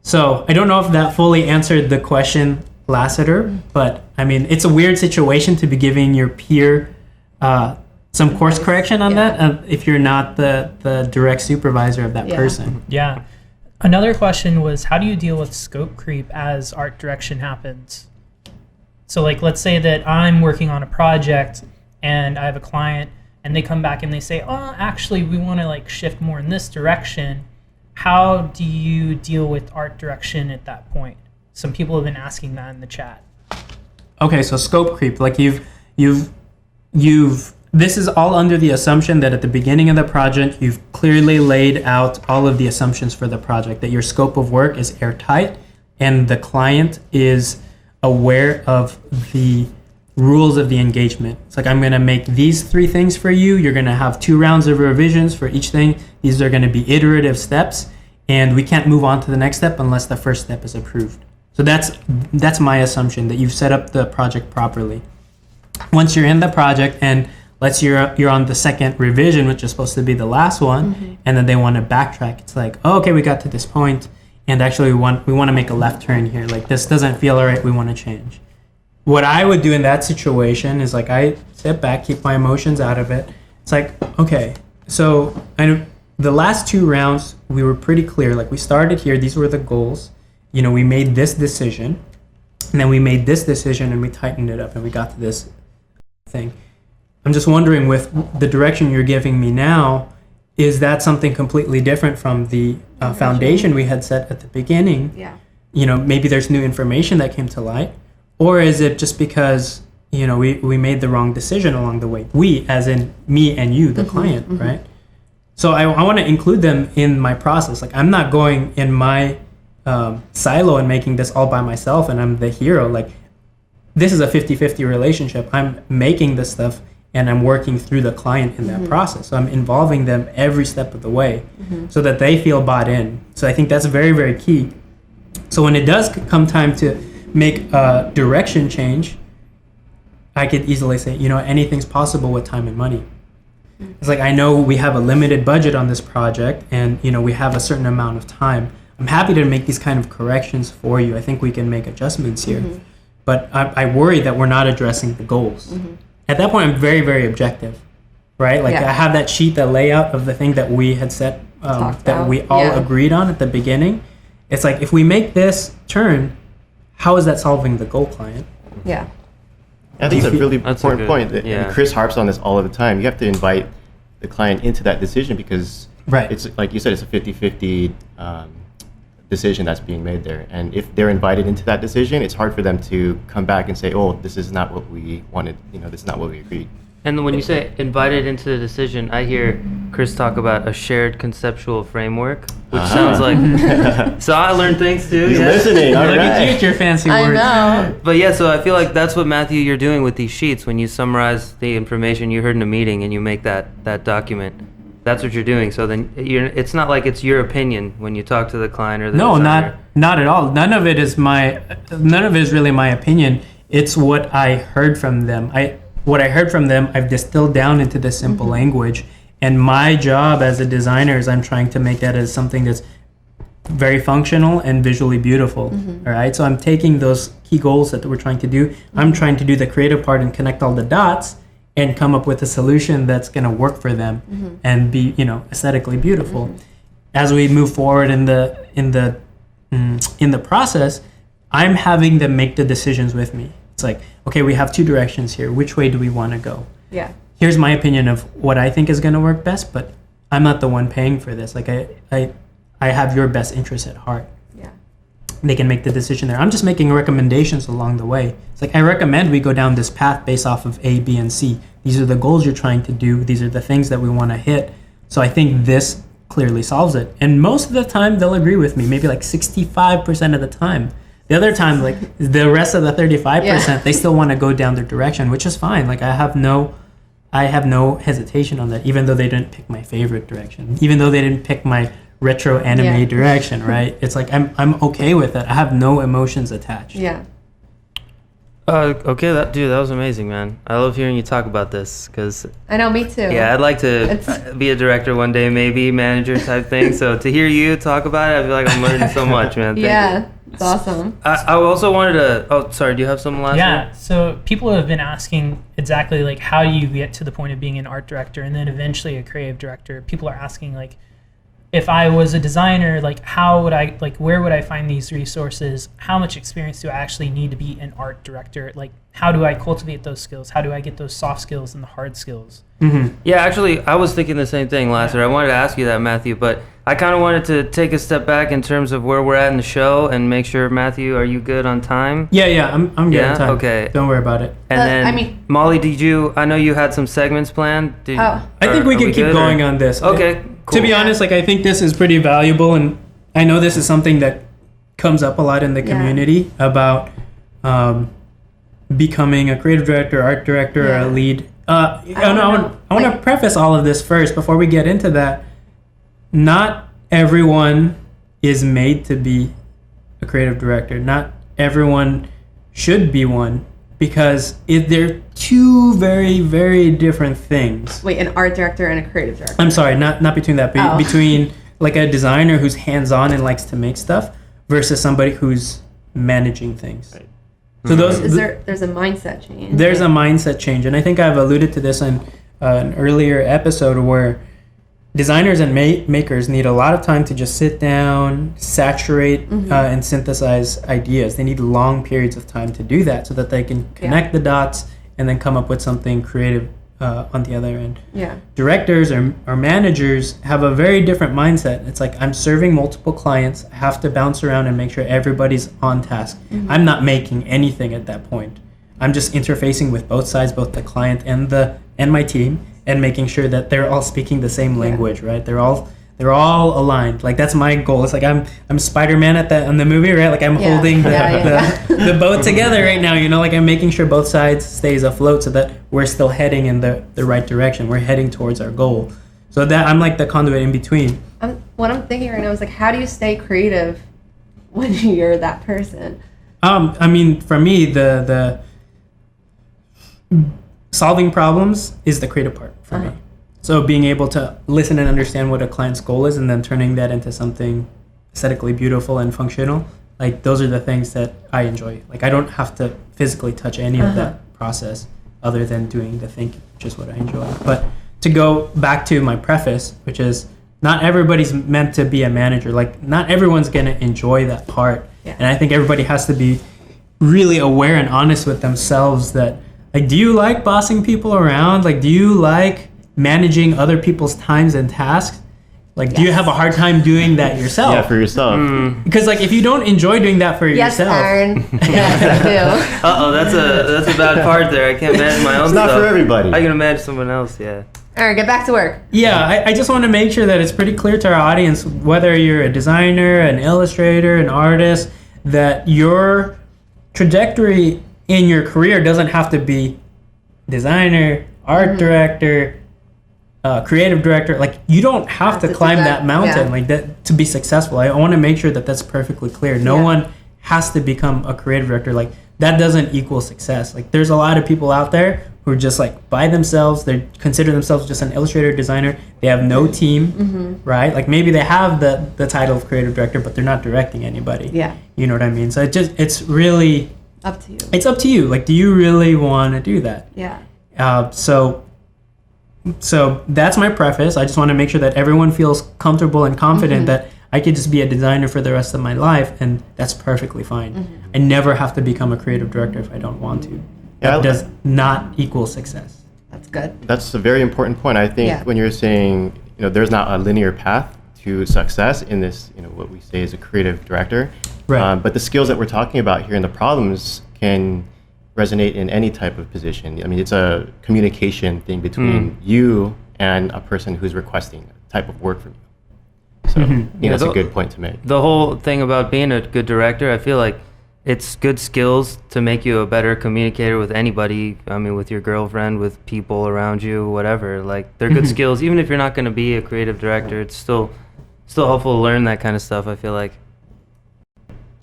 So I don't know if that fully answered the question, Lassiter, but I mean, it's a weird situation to be giving your peer some course correction on that if you're not the direct supervisor of that person. Yeah. Another question was, how do you deal with scope creep as art direction happens? So like, let's say that I'm working on a project and I have a client and they come back and they say, oh, actually, we want to like shift more in this direction. How do you deal with art direction at that point? Some people have been asking that in the chat. Okay, so scope creep, like you've this is all under the assumption that at the beginning of the project, you've clearly laid out all of the assumptions for the project, that your scope of work is airtight and the client is aware of the rules of the engagement. It's like, I'm going to make these 3 things for you. You're going to have 2 rounds of revisions for each thing. These are going to be iterative steps, and we can't move on to the next step unless the first step is approved. So that's my assumption, that you've set up the project properly. Once you're in the project and let's you're on the second revision, which is supposed to be the last one, and then they want to backtrack. It's like, oh, okay, we got to this point, and actually we want to make a left turn here. Like this doesn't feel all right. We want to change. What I would do in that situation is like I sit back, keep my emotions out of it. It's like, okay, so the last 2 rounds we were pretty clear. Like we started here, these were the goals. We made this decision, and then we made this decision, and we tightened it up, and we got to this thing. I'm just wondering, with the direction you're giving me now, is that something completely different from the foundation we had set at the beginning? Yeah. Maybe there's new information that came to light. Or is it just because, we made the wrong decision along the way? We, as in me and you, the client, right? So I want to include them in my process. Like I'm not going in my silo and making this all by myself and I'm the hero. Like this is a 50-50 relationship. I'm making this stuff and I'm working through the client in that process. So I'm involving them every step of the way so that they feel bought in. So I think that's very, very key. So when it does come time to make a direction change, I could easily say, anything's possible with time and money. It's like, I know we have a limited budget on this project and, we have a certain amount of time. I'm happy to make these kind of corrections for you. I think we can make adjustments here. But I worry that we're not addressing the goals. At that point, I'm very, very objective, right? Like I have that sheet, the layout of the thing that we had set, that we all agreed on at the beginning. It's like, if we make this turn, how is that solving the goal, client? Yeah. I think it's a really important good- point. yeah. And Chris harps on this all of the time. You have to invite the client into that decision because it's like you said, it's a 50-50 decision that's being made there. And if they're invited into that decision, it's hard for them to come back and say, oh, this is not what we wanted. This is not what we agreed. And when you say invited into the decision, I hear Chris talk about a shared conceptual framework, which sounds like. So I learned things too. He's listening. All Look at you right. with your fancy I words. know. But yeah, so I feel like that's what, Matthew, you're doing with these sheets. When you summarize the information you heard in a meeting and you make that document, that's what you're doing. So then it's not like it's your opinion when you talk to the client or the designer. not at all. None of it is really my opinion. It's what I heard from them. What I heard from them, I've distilled down into this simple language. And my job as a designer is I'm trying to make that as something that's very functional and visually beautiful. All right. So I'm taking those key goals that we're trying to do. I'm trying to do the creative part and connect all the dots and come up with a solution that's going to work for them and be, aesthetically beautiful. As we move forward in the process, I'm having them make the decisions with me. It's like, okay, we have 2 directions here. Which way do we want to go? Yeah. Here's my opinion of what I think is going to work best, but I'm not the one paying for this. Like I have your best interest at heart. Yeah. they can make the decision there. I'm just making recommendations along the way. It's like I recommend we go down this path based off of A, B, and C. These are the goals you're trying to do. These are the things that we want to hit. So I think this clearly solves it. And most of the time they'll agree with me, maybe like 65% of the time. The other time, like the rest of the 35%, they still want to go down their direction, which is fine. Like I have no hesitation on that, even though they didn't pick my favorite direction, even though they didn't pick my retro anime direction, right? It's like I'm okay with it. I have no emotions attached. Yeah. Okay, that was amazing, man. I love hearing you talk about this because I know, me too. yeah, I'd like to be a director one day, maybe manager type thing. So to hear you talk about it, I feel like I'm learning so much, man. Thank you. It's awesome. I also wanted to. Oh, sorry. Do you have something last? Yeah. So people have been asking exactly like how do you get to the point of being an art director and then eventually a creative director. People are asking like, if I was a designer, like how would I, like where would I find these resources? How much experience do I actually need to be an art director? Like how do I cultivate those skills? How do I get those soft skills and the hard skills? Mm-hmm. Yeah, actually, I was thinking the same thing, Lasser. I wanted to ask you that, Matthew, but I kind of wanted to take a step back in terms of where we're at in the show and make sure, Matthew, are you good on time? Yeah, I'm good on time. Okay. Don't worry about it. And then, I mean- Molly, I know you had some segments planned. I think we can keep going on this. Okay, cool. To be honest, like I think this is pretty valuable, and I know this is something that comes up a lot in the community about becoming a creative director, art director, or a lead. I want to preface all of this first before we get into that. Not everyone is made to be a creative director. Not everyone should be one, because they're two very, very different things. Wait, an art director and a creative director. I'm sorry, not between that, but between like a designer who's hands-on and likes to make stuff versus somebody who's managing things. Right. So there's a mindset change. There's a mindset change, and I think I've alluded to this in an earlier episode where designers and makers need a lot of time to just sit down, saturate, and synthesize ideas. They need long periods of time to do that so that they can connect the dots and then come up with something creative on the other end. Yeah. Directors or managers have a very different mindset. It's like, I'm serving multiple clients. I have to bounce around and make sure everybody's on task. I'm not making anything at that point. I'm just interfacing with both sides, both the client and my team, and making sure that they're all speaking the same language, right? They're all aligned. Like that's my goal. It's like I'm Spider-Man on the movie, right? Like I'm holding the boat together right now, you know, like I'm making sure both sides stays afloat so that we're still heading in the right direction. We're heading towards our goal. So that I'm like the conduit in between. What I'm thinking right now is like, how do you stay creative when you're that person? I mean, for me, the solving problems is the creative part for me. So being able to listen and understand what a client's goal is and then turning that into something aesthetically beautiful and functional, like those are the things that I enjoy. Like I don't have to physically touch any of that process other than doing the thinking, which is what I enjoy. But to go back to my preface, which is not everybody's meant to be a manager. Like not everyone's going to enjoy that part. Yeah. And I think everybody has to be really aware and honest with themselves that, like, do you like bossing people around? Like, do you like managing other people's times and tasks? Like, do you have a hard time doing that yourself? Yeah, for yourself. Because, like, if you don't enjoy doing that for yourself... Yes, Aaron. Yes, I do. Uh-oh, that's a bad part there. I can't manage my own It's stuff. not for everybody. I can imagine someone else, yeah. Aaron, get back to work. Yeah, I just want to make sure that it's pretty clear to our audience, whether you're a designer, an illustrator, an artist, that your trajectory in your career doesn't have to be designer, art director, creative director. Like you don't have to climb that mountain like that to be successful. I want to make sure that that's perfectly clear. No one has to become a creative director. Like that doesn't equal success. Like there's a lot of people out there who are just like by themselves. They consider themselves just an illustrator, designer. They have no team, right? Like maybe they have the title of creative director, but they're not directing anybody. Yeah. You know what I mean? So it's really up to you. It's up to you. Like, do you really want to do that? Yeah. So that's my preface. I just want to make sure that everyone feels comfortable and confident that I could just be a designer for the rest of my life, and that's perfectly fine. I never have to become a creative director if I don't want to. That does not equal success. That's good. That's a very important point. I think when you're saying, there's not a linear path to success in this, what we say is a creative director, Right. But the skills that we're talking about here and the problems can resonate in any type of position. I mean, it's a communication thing between you and a person who's requesting a type of work from you. So, that's a good point to make. The whole thing about being a good director, I feel like it's good skills to make you a better communicator with anybody. I mean, with your girlfriend, with people around you, whatever. Like, they're good skills. Even if you're not going to be a creative director, it's still helpful to learn that kind of stuff, I feel like.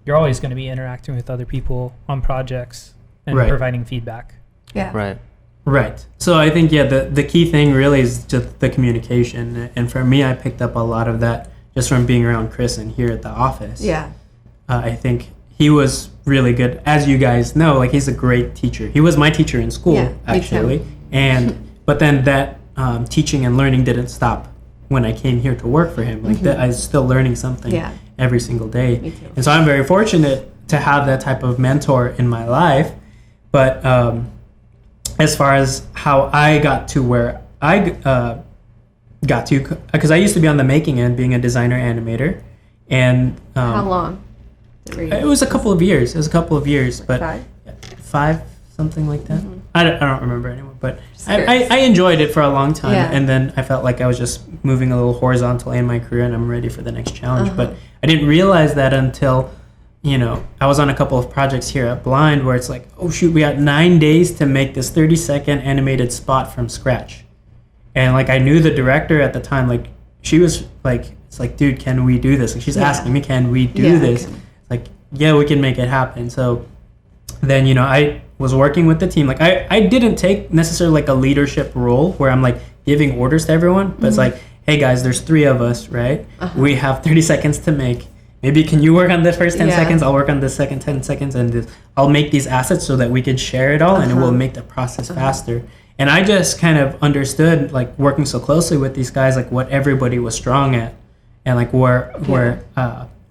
You're always going to be interacting with other people on projects and Right. providing feedback. Right. Right. So I think, the key thing really is just the communication. And for me, I picked up a lot of that just from being around Chris and here at the office. Yeah. I think he was really good. As you guys know, like, he's a great teacher. He was my teacher in school, Yeah, me actually. too. But then that teaching and learning didn't stop when I came here to work for him. Like, that, I was still learning something Yeah. every single day. Me too. And so I'm very fortunate to have that type of mentor in my life. But as far as how I got to where I got to, because I used to be on the making end, being a designer animator, and How long? it was a couple of years. But 5, something like that. I don't remember anymore, but I enjoyed it for a long time, Yeah. and then I felt like I was just moving a little horizontally in my career, and I'm ready for the next challenge. But I didn't realize that until, I was on a couple of projects here at Blind where it's like, oh shoot, we got 9 days to make this 30-second animated spot from scratch. And like, I knew the director at the time, like, she was like, it's like, dude, can we do this? Like, she's asking me, can we do this? Like, yeah, we can make it happen. So then, I was working with the team. Like, I didn't take necessarily like a leadership role where I'm like giving orders to everyone, but it's like, hey guys, there's 3 of us, right? We have 30 seconds to make. Maybe can you work on the first 10 seconds? I'll work on the second 10 seconds, and I'll make these assets so that we can share it all, and it will make the process faster. And I just kind of understood, like, working so closely with these guys, like, what everybody was strong at, and like where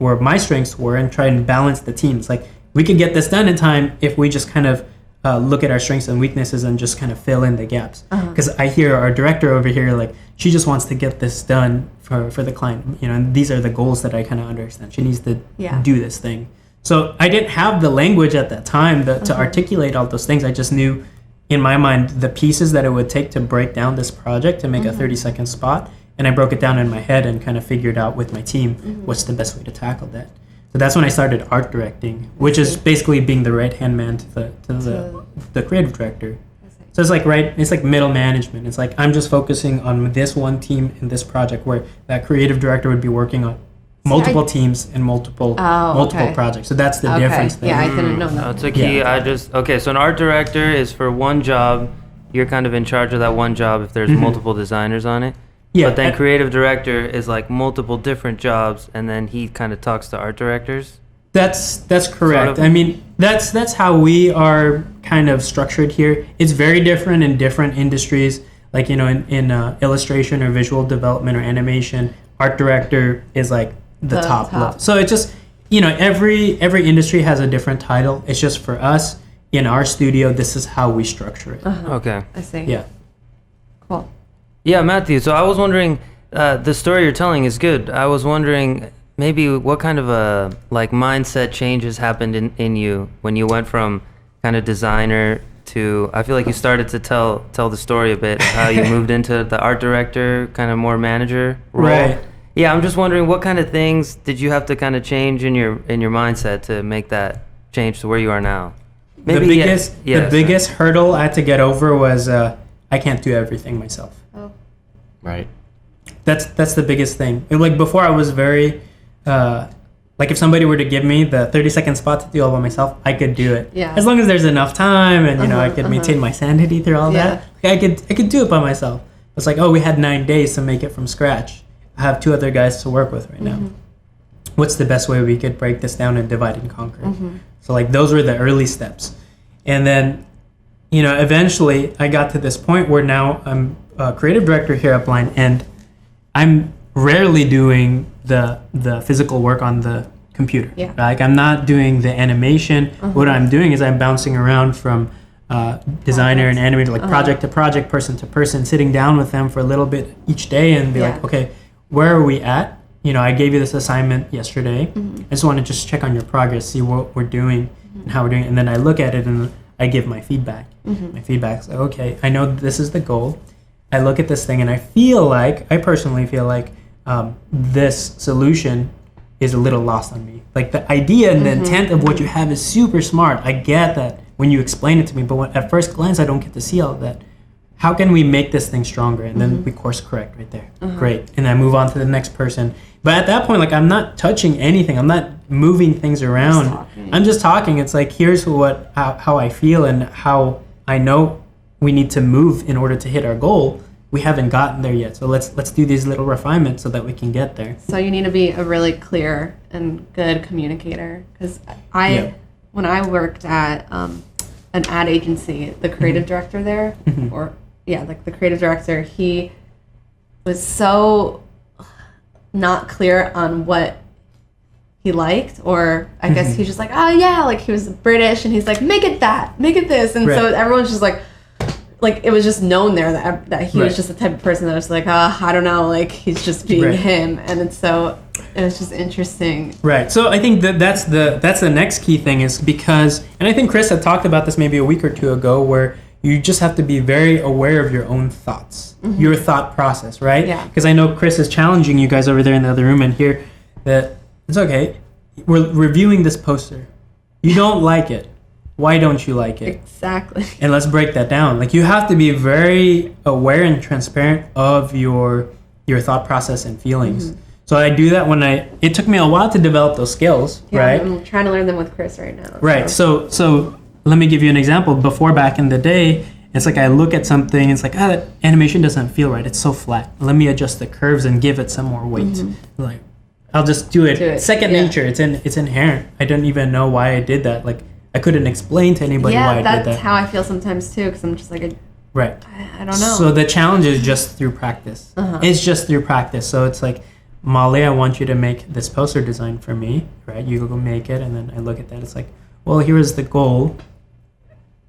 my strengths were, and try and balance the teams. Like, we could get this done in time if we just kind of look at our strengths and weaknesses and just kind of fill in the gaps. Because I hear our director over here, like, she just wants to get this done for the client, and these are the goals that I kind of understand. She needs to do this thing. So I didn't have the language at that time to articulate all those things. I just knew in my mind the pieces that it would take to break down this project to make a 30-second spot. And I broke it down in my head and kind of figured out with my team what's the best way to tackle that. So that's when I started art directing, which is basically being the right-hand man to the creative director. So it's like middle management. It's like, I'm just focusing on this one team in this project, where that creative director would be working on multiple teams and multiple projects. So that's the difference there. Yeah, I didn't know that. That's a key. Yeah. So an art director is for one job. You're kind of in charge of that one job if there's multiple designers on it. Yeah, But then creative director is like multiple different jobs, and then he kind of talks to art directors. That's correct. Sort of. I mean, that's how we are kind of structured here. It's very different in different industries. Like, in illustration or visual development or animation, art director is like the top level. So it's just, every industry has a different title. It's just for us in our studio, this is how we structure it. Okay. I see. Yeah. Cool. Yeah, Matthew. So I was wondering, the story you're telling is good. I was wondering maybe what kind of mindset changes happened in you when you went from kind of designer to, I feel like you started to tell the story a bit of how you moved into the art director, kind of more manager role. Right. Yeah, I'm just wondering what kind of things did you have to kind of change in your mindset to make that change to where you are now? Maybe the biggest hurdle I had to get over was I can't do everything myself. Oh. Right. That's the biggest thing. Like, before, I was very like, if somebody were to give me the 30-second spot to do all by myself, I could do it. Yeah. As long as there's enough time, and I could maintain my sanity through all that. Like, I could do it by myself. It's like, oh, we had 9 days to make it from scratch. I have 2 other guys to work with right now. What's the best way we could break this down and divide and conquer? So, like, those were the early steps. And then, eventually I got to this point where now I'm a creative director here at Blind, and I'm rarely doing the physical work on the computer. Yeah. Like, I'm not doing the animation. What I'm doing is I'm bouncing around from designer and animator, like project to project, person to person, sitting down with them for a little bit each day and be like, okay, where are we at? I gave you this assignment yesterday. I just want to just check on your progress, see what we're doing and how we're doing. And then I look at it and I give my feedback. My feedback's like, okay, I know this is the goal. I look at this thing and I personally feel like this solution is a little lost on me. Like the idea and the intent of what you have is super smart. I get that when you explain it to me, but at first glance, I don't get to see all of that. How can we make this thing stronger? And then we course correct right there. Great. And I move on to the next person. But at that point, like I'm not touching anything. I'm not moving things around. I'm just talking. It's like, here's how I feel and how I know we need to move in order to hit our goal. We haven't gotten there yet. So let's do these little refinements so that we can get there. So you need to be a really clear and good communicator. Because when I worked at an ad agency, the creative director there, the creative director, he was so not clear on what he liked, or I guess he's just like, oh yeah, like he was British and he's like, make it this. And so everyone's just like it was just known there that he was just the type of person that was like, I don't know, like he's just being him. And it was just interesting. Right. So I think that's the next key thing is because, and I think Chris had talked about this maybe a week or two ago, where you just have to be very aware of your own thoughts, your thought process, right? Yeah. Because I know Chris is challenging you guys over there in the other room and here that it's okay. We're reviewing this poster. You don't like it. Why don't you like it? Exactly. And let's break that down. Like you have to be very aware and transparent of your thought process and feelings. So I do that it took me a while to develop those skills, right? I'm trying to learn them with Chris right now. Right. So let me give you an example. Before, back in the day, it's like I look at something, it's like, that animation doesn't feel right. It's so flat. Let me adjust the curves and give it some more weight. Like, I'll just do it. Second nature. It's inherent. I don't even know why I did that. Like, I couldn't explain to anybody why I did that. That's how I feel sometimes too, because I'm just like, I don't know. So the challenge is just through practice. It's just through practice. So it's like, Molly, I want you to make this poster design for me, right? You go make it, and then I look at that. It's like, well, here's the goal.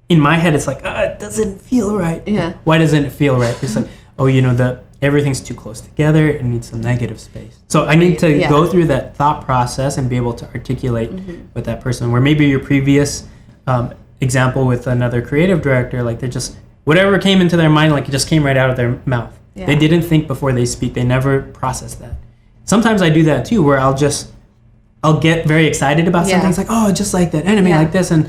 In my head, it's like, it doesn't feel right. Yeah. Why doesn't it feel right? It's like, everything's too close together. It needs some negative space. So I need to go through that thought process and be able to articulate with that person. Where maybe your previous example with another creative director, like they're just, whatever came into their mind, like it just came right out of their mouth. Yeah. They didn't think before they speak. They never processed that. Sometimes I do that too, where I'll get very excited about something. It's like, just like that anime, like this, and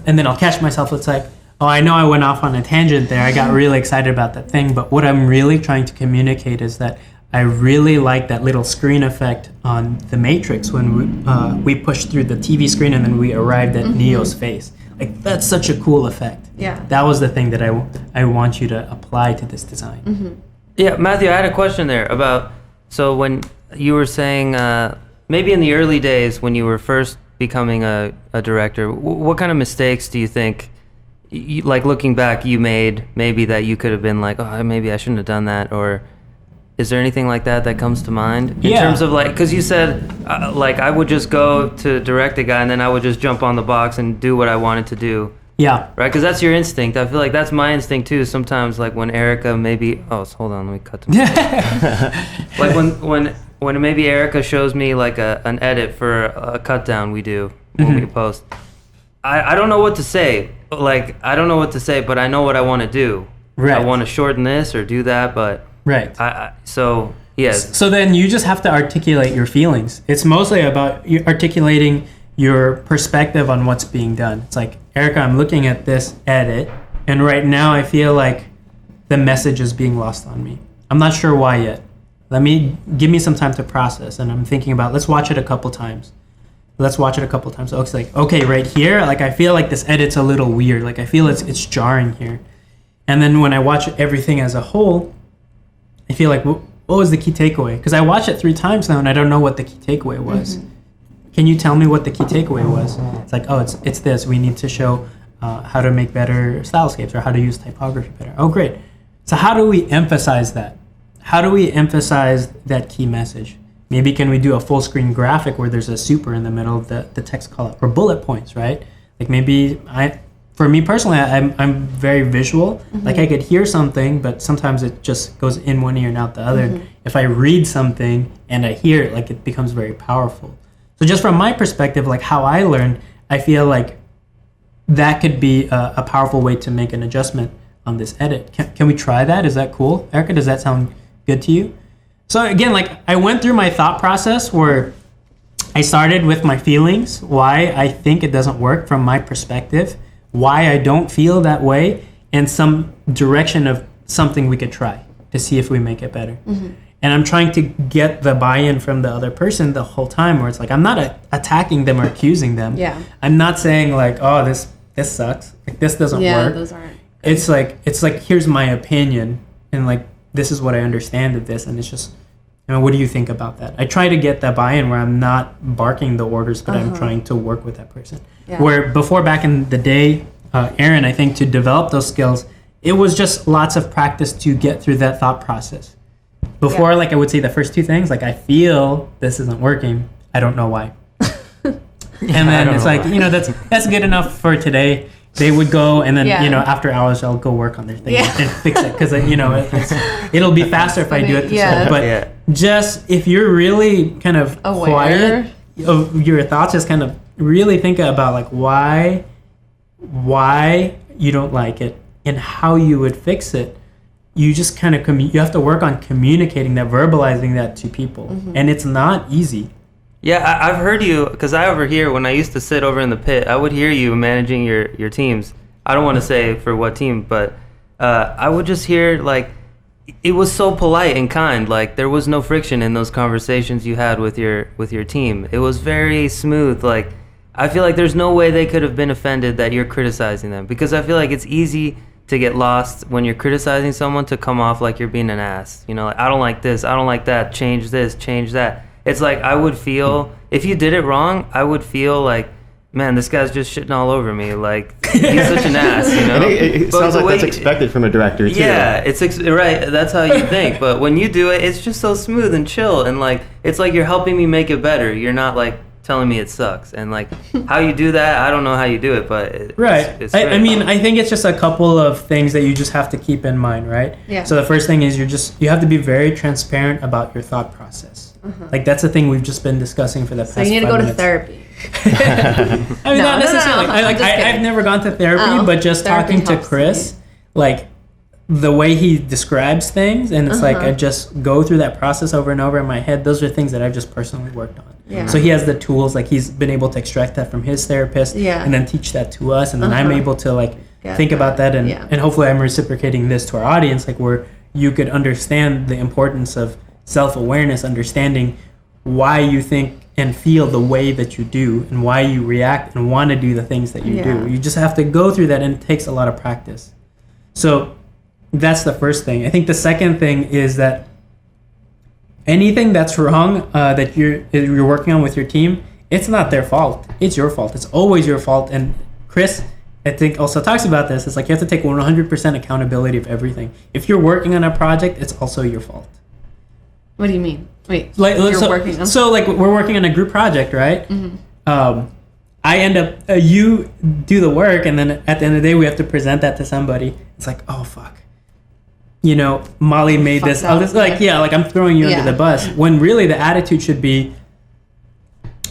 then I'll catch myself. It's like, I know I went off on a tangent there. I got really excited about that thing, but what I'm really trying to communicate is that I really like that little screen effect on The Matrix when we pushed through the TV screen and then we arrived at Neo's face. Like, that's such a cool effect. Yeah. That was the thing that I want you to apply to this design. Yeah, Matthew, I had a question there about, so when you were saying maybe in the early days when you were first becoming a director, what kind of mistakes do you think, like looking back, you made maybe that you could have been like, maybe I shouldn't have done that, or is there anything like that comes to mind in terms of like, because you said like I would just go to direct a guy and then I would just jump on the box and do what I wanted to do. Yeah. Right, because that's your instinct. I feel like that's my instinct too. Sometimes, like when Erica maybe, hold on, let me cut to like when maybe Erica shows me like an edit for a cut down we do when we post. I don't know what to say. Like I don't know what to say, but I know what I want to do. Right. I want to shorten this or do that, but right. So yes. So then you just have to articulate your feelings. It's mostly about you articulating your perspective on what's being done. It's like, Erica, I'm looking at this edit, and right now I feel like the message is being lost on me. I'm not sure why yet. Give me some time to process, and I'm thinking about, let's watch it a couple times. So it's like, okay, right here, like I feel like this edit's a little weird. Like I feel it's jarring here. And then when I watch everything as a whole, I feel like, what was the key takeaway? Because I watched it 3 times now, and I don't know what the key takeaway was. Can you tell me what the key takeaway was? It's like, it's this. We need to show how to make better stylescapes or how to use typography better. Oh, great. So how do we emphasize that? How do we emphasize that key message? Maybe can we do a full screen graphic where there's a super in the middle of the text call or bullet points, right? Like maybe for me personally, I'm very visual. Like I could hear something, but sometimes it just goes in one ear and out the other. if I read something and I hear it, like it becomes very powerful. So just from my perspective, like how I learned, I feel like that could be a powerful way to make an adjustment on this edit. Can we try that? Is that cool? Erica, does that sound good to you? So again, like I went through my thought process where I started with my feelings, why I think it doesn't work from my perspective, why I don't feel that way, and some direction of something we could try to see if we make it better. And I'm trying to get the buy-in from the other person the whole time, where it's like I'm not attacking them or accusing them. Yeah. I'm not saying like, oh, this sucks, like this doesn't work. Those aren't. It's like here's my opinion, and like this is what I understand of this, and it's just, what do you think about that? I try to get that buy-in where I'm not barking the orders, but I'm trying to work with that person. Yeah. Where before, back in the day, Aaron, I think to develop those skills, it was just lots of practice to get through that thought process. Before, like I would say the first two things, like I feel this isn't working, I don't know why. And then it's like, that's good enough for today. They would go, and then after hours I'll go work on their thing and fix it, because it'll be faster if I do it this way. But just if you're really kind of quiet of your thoughts, just kind of really think about like why you don't like it and how you would fix it. You just kind of you have to work on communicating that, verbalizing that to people, and it's not easy. Yeah, I've heard you, because I overhear when I used to sit over in the pit, I would hear you managing your teams. I don't want to say for what team, but I would just hear, like, it was so polite and kind. Like, there was no friction in those conversations you had with your team. It was very smooth. Like, I feel like there's no way they could have been offended that you're criticizing them, because I feel like it's easy to get lost when you're criticizing someone to come off like you're being an ass. Like, I don't like this, I don't like that, change this, change that. It's like I would feel, if you did it wrong, I would feel like, man, this guy's just shitting all over me. Like, he's such an ass, And it sounds like that's expected from a director, too. Yeah, right. That's how you think. But when you do it, it's just so smooth and chill. And, like, it's like you're helping me make it better. You're not, like, telling me it sucks. And, like, how you do that, I don't know how you do it, but it's I mean, I think it's just a couple of things that you just have to keep in mind, right? Yeah. So the first thing is you have to be very transparent about your thought process. Like, that's the thing we've just been discussing for the past 5 minutes. So you need to go to therapy. I mean, not necessarily. I've never gone to therapy, but just talking to Chris, like, the way he describes things, and it's like I just go through that process over and over in my head. Those are things that I've just personally worked on. Yeah. So he has the tools, like he's been able to extract that from his therapist, and then teach that to us, and then I'm able to like think about that, and hopefully I'm reciprocating this to our audience, like where you could understand the importance of self-awareness, understanding why you think and feel the way that you do, and why you react and want to do the things that you do. You just have to go through that, and it takes a lot of practice. So that's the first thing. I think the second thing is that anything that's wrong that you're working on with your team, it's not their fault. It's your fault. It's always your fault. And Chris, I think, also talks about this. It's like you have to take 100% accountability of everything. If you're working on a project, it's also your fault. What do you mean? Wait, like, so like we're working on a group project, right? I end up, you do the work, and then at the end of the day, we have to present that to somebody. It's like, oh, fuck. Molly made this. Like I'm throwing you under the bus. When really the attitude should be,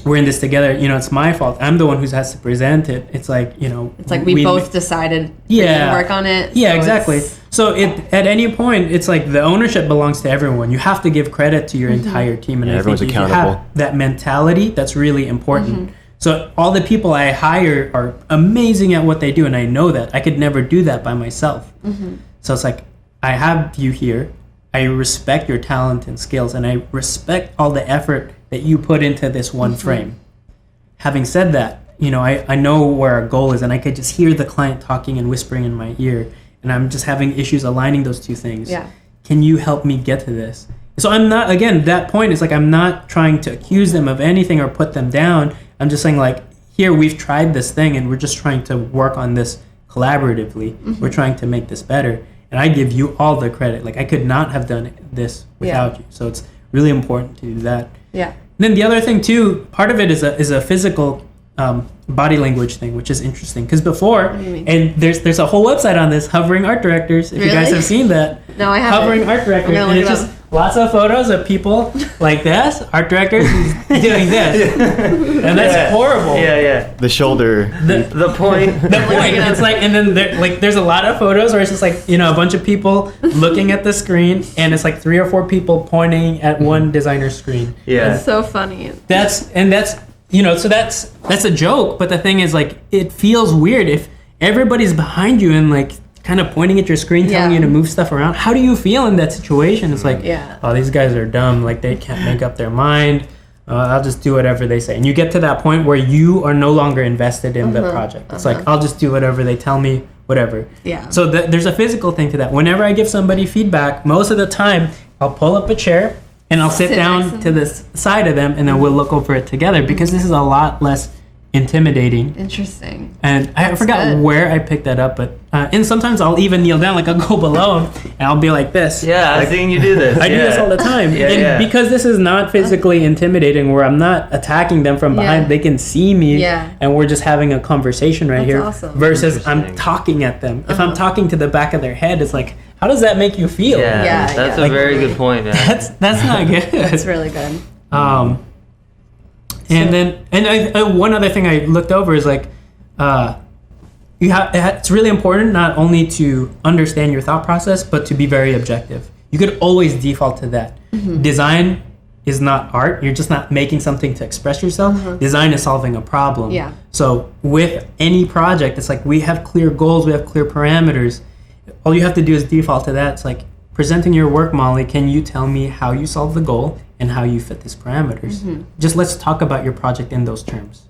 we're in this together. It's my fault. I'm the one who has to present it. It's like, It's like we both decided to work on it. Yeah, so exactly. So at any point, it's like the ownership belongs to everyone. You have to give credit to your entire team. And I everyone's think accountable. If you have that mentality, that's really important. So all the people I hire are amazing at what they do, and I know that. I could never do that by myself. So it's like, I have you here. I respect your talent and skills, and I respect all the effort that you put into this one frame. Having said that, I know where our goal is, and I could just hear the client talking and whispering in my ear, and I'm just having issues aligning those two things. Yeah. Can you help me get to this? So I'm not, again, that point is like I'm not trying to accuse them of anything or put them down. I'm just saying, like, here we've tried this thing, and we're just trying to work on this collaboratively. We're trying to make this better. And I give you all the credit. Like, I could not have done this without you. So it's really important to do that. Yeah. And then the other thing too, part of it is a physical body language thing, which is interesting. Because before, and there's a whole website on this, Hovering Art Directors. If you guys have seen that. No, I haven't. Hovering Art Directors, and it's just lots of photos of people like this, art directors doing this, and that's horrible. Yeah. The shoulder. The point. The point. It's like, and then there's a lot of photos where it's just like, a bunch of people looking at the screen, and it's like 3 or 4 people pointing at one designer's screen. Yeah. It's so funny. That's so that's a joke, but the thing is, like, it feels weird if everybody's behind you and like kind of pointing at your screen, telling you to move stuff around. How do you feel in that situation? It's like, oh, these guys are dumb. Like, they can't make up their mind. I'll just do whatever they say. And you get to that point where you are no longer invested in the project. It's like, I'll just do whatever they tell me, whatever. Yeah. So there's a physical thing to that. Whenever I give somebody feedback, most of the time, I'll pull up a chair and I'll sit down to the side of them, and then we'll look over it together, because this is a lot less intimidating. Interesting. And I forgot where I picked that up, but and sometimes I'll even kneel down, like I'll go below and I'll be like this. Yeah, I've seen you do this. I do this all the time. Because this is not physically intimidating, where I'm not attacking them from behind, they can see me, and we're just having a conversation here. Awesome. Versus I'm talking at them. If I'm talking to the back of their head, it's like, how does that make you feel? That's a very good point, man. That's not good. That's really good. And then one other thing I looked over is like, it's really important not only to understand your thought process, but to be very objective. You could always default to that. Design is not art. You're just not making something to express yourself. Design is solving a problem. Yeah. So with any project, it's like, we have clear goals, we have clear parameters. All you have to do is default to that. It's like, presenting your work, Molly, can you tell me how you solve the goal and how you fit these parameters? Just let's talk about your project in those terms.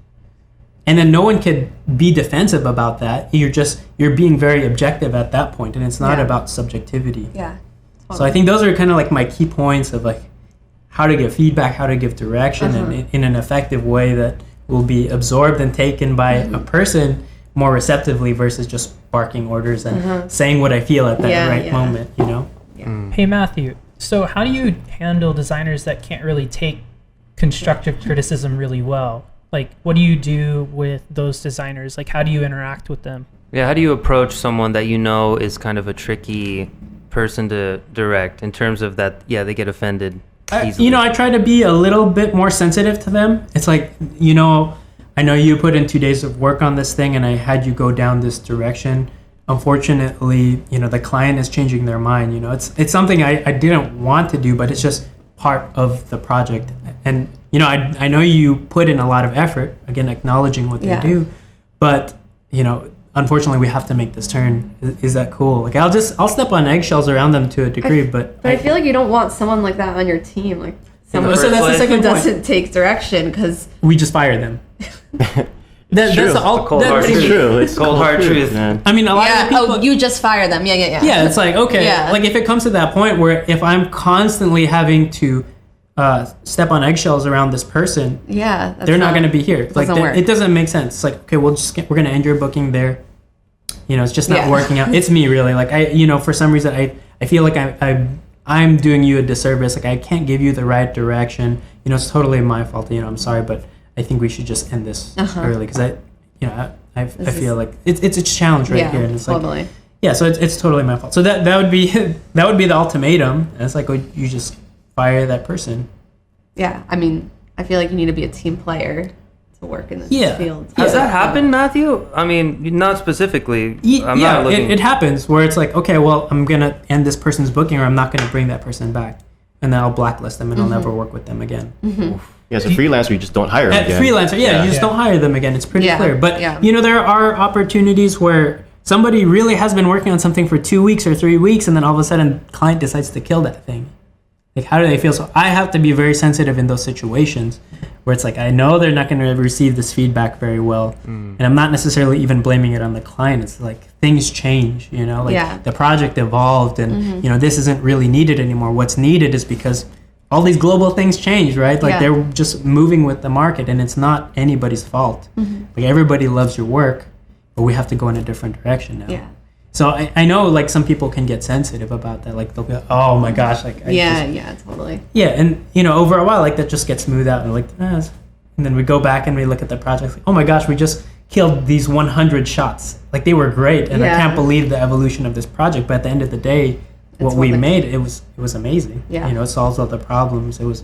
And then no one could be defensive about that. You're being very objective at that point, and it's not about subjectivity. Yeah. So I think those are kind of like my key points of like how to give feedback, how to give direction, and in an effective way that will be absorbed and taken by a person more receptively, versus just barking orders and saying what I feel at that moment, Hey, Matthew, so how do you handle designers that can't really take constructive criticism really well? Like, what do you do with those designers? Like, how do you interact with them? Yeah, how do you approach someone that is kind of a tricky person to direct, in terms of that, they get offended easily? I try to be a little bit more sensitive to them. It's like, I know you put in 2 days of work on this thing, and I had you go down this direction. Unfortunately, the client is changing their mind. It's something I didn't want to do, but it's just part of the project. And I know you put in a lot of effort, again, acknowledging what they do, but unfortunately we have to make this turn. Is that cool? Like, I'll step on eggshells around them to a degree, but I feel like you don't want someone like that on your team, like someone so that's the second who point. doesn't take direction, because we just fire them. That's all. Cold hard truth. True. It's cold hard truth, man. I mean, a lot of people. you just fire them. Yeah, it's like, okay, like if it comes to that point where if I'm constantly having to step on eggshells around this person, they're not going to be here. Like, it doesn't make sense. It's like, okay, we're going to end your booking there. It's just not working out. It's me, really. Like, for some reason, I feel like I'm doing you a disservice. Like, I can't give you the right direction. It's totally my fault. I'm sorry, but I think we should just end this early, because I feel like it's a challenge right here, and it's totally. Like, so it's totally my fault. So that would be the ultimatum. And it's like, you just fire that person. Yeah, I mean, I feel like you need to be a team player to work in this field. Has that happened, Matthew? I mean, not specifically. It happens where it's like, okay, well, I'm gonna end this person's booking, or I'm not gonna bring that person back, and then I'll blacklist them and I'll never work with them again. As a freelancer, you just don't hire them again. Freelancer, you just don't hire them again. It's pretty clear. But, there are opportunities where somebody really has been working on something for 2 weeks or 3 weeks, and then all of a sudden, client decides to kill that thing. Like, how do they feel? So I have to be very sensitive in those situations where it's like, I know they're not going to receive this feedback very well. And I'm not necessarily even blaming it on the client. It's like, things change, the project evolved, and, this isn't really needed anymore. What's needed is because all these global things change, right? Like, they're just moving with the market, and it's not anybody's fault. Like, everybody loves your work, but we have to go in a different direction now. So I know, like, some people can get sensitive about that. Like, they'll be like, oh my gosh, like, totally. Yeah, and over a while, like, that just gets smoothed out, and like, and then we go back and we look at the project, like, oh my gosh, we just killed these 100 shots. Like, they were great, and I can't believe the evolution of this project. But at the end of the day, what we made, it was amazing. Yeah. You know, it solves all the problems. It was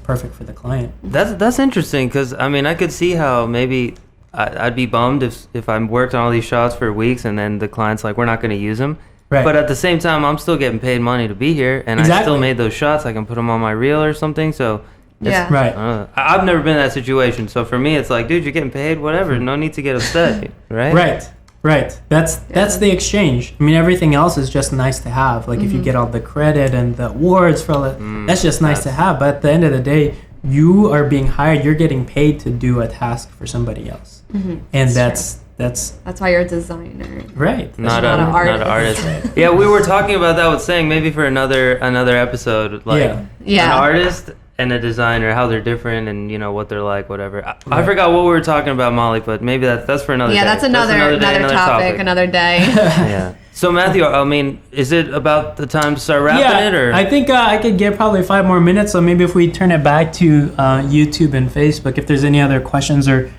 perfect for the client. That's interesting because I mean I could see how maybe I'd be bummed if I worked on all these shots for weeks and then the client's like, we're not going to use them. Right. But at the same time, I'm still getting paid money to be here, and I still made those shots. I can put them on my reel or something. So Yeah. Right. I've never been in that situation. So for me, it's like, dude, you're getting paid, whatever. No need to get upset, right? Right. That's the exchange. I mean, everything else is just nice to have. Like if you get all the credit and the awards for all that, that's just nice to have. But at the end of the day, you are being hired. You're getting paid to do a task for somebody else, and that's why you're a designer. right. Not an artist. Yeah, we were talking about that with saying maybe for another episode, like an artist and a designer, how they're different and you know what they're like, whatever. I forgot what we were talking about, Molly, but maybe that's for another day. Yeah, that's another topic, another day. Yeah. So Matthew, I mean, is it about the time to start wrapping it, or? I think I could get probably 5 more minutes. So maybe if we turn it back to YouTube and Facebook, if there's any other questions or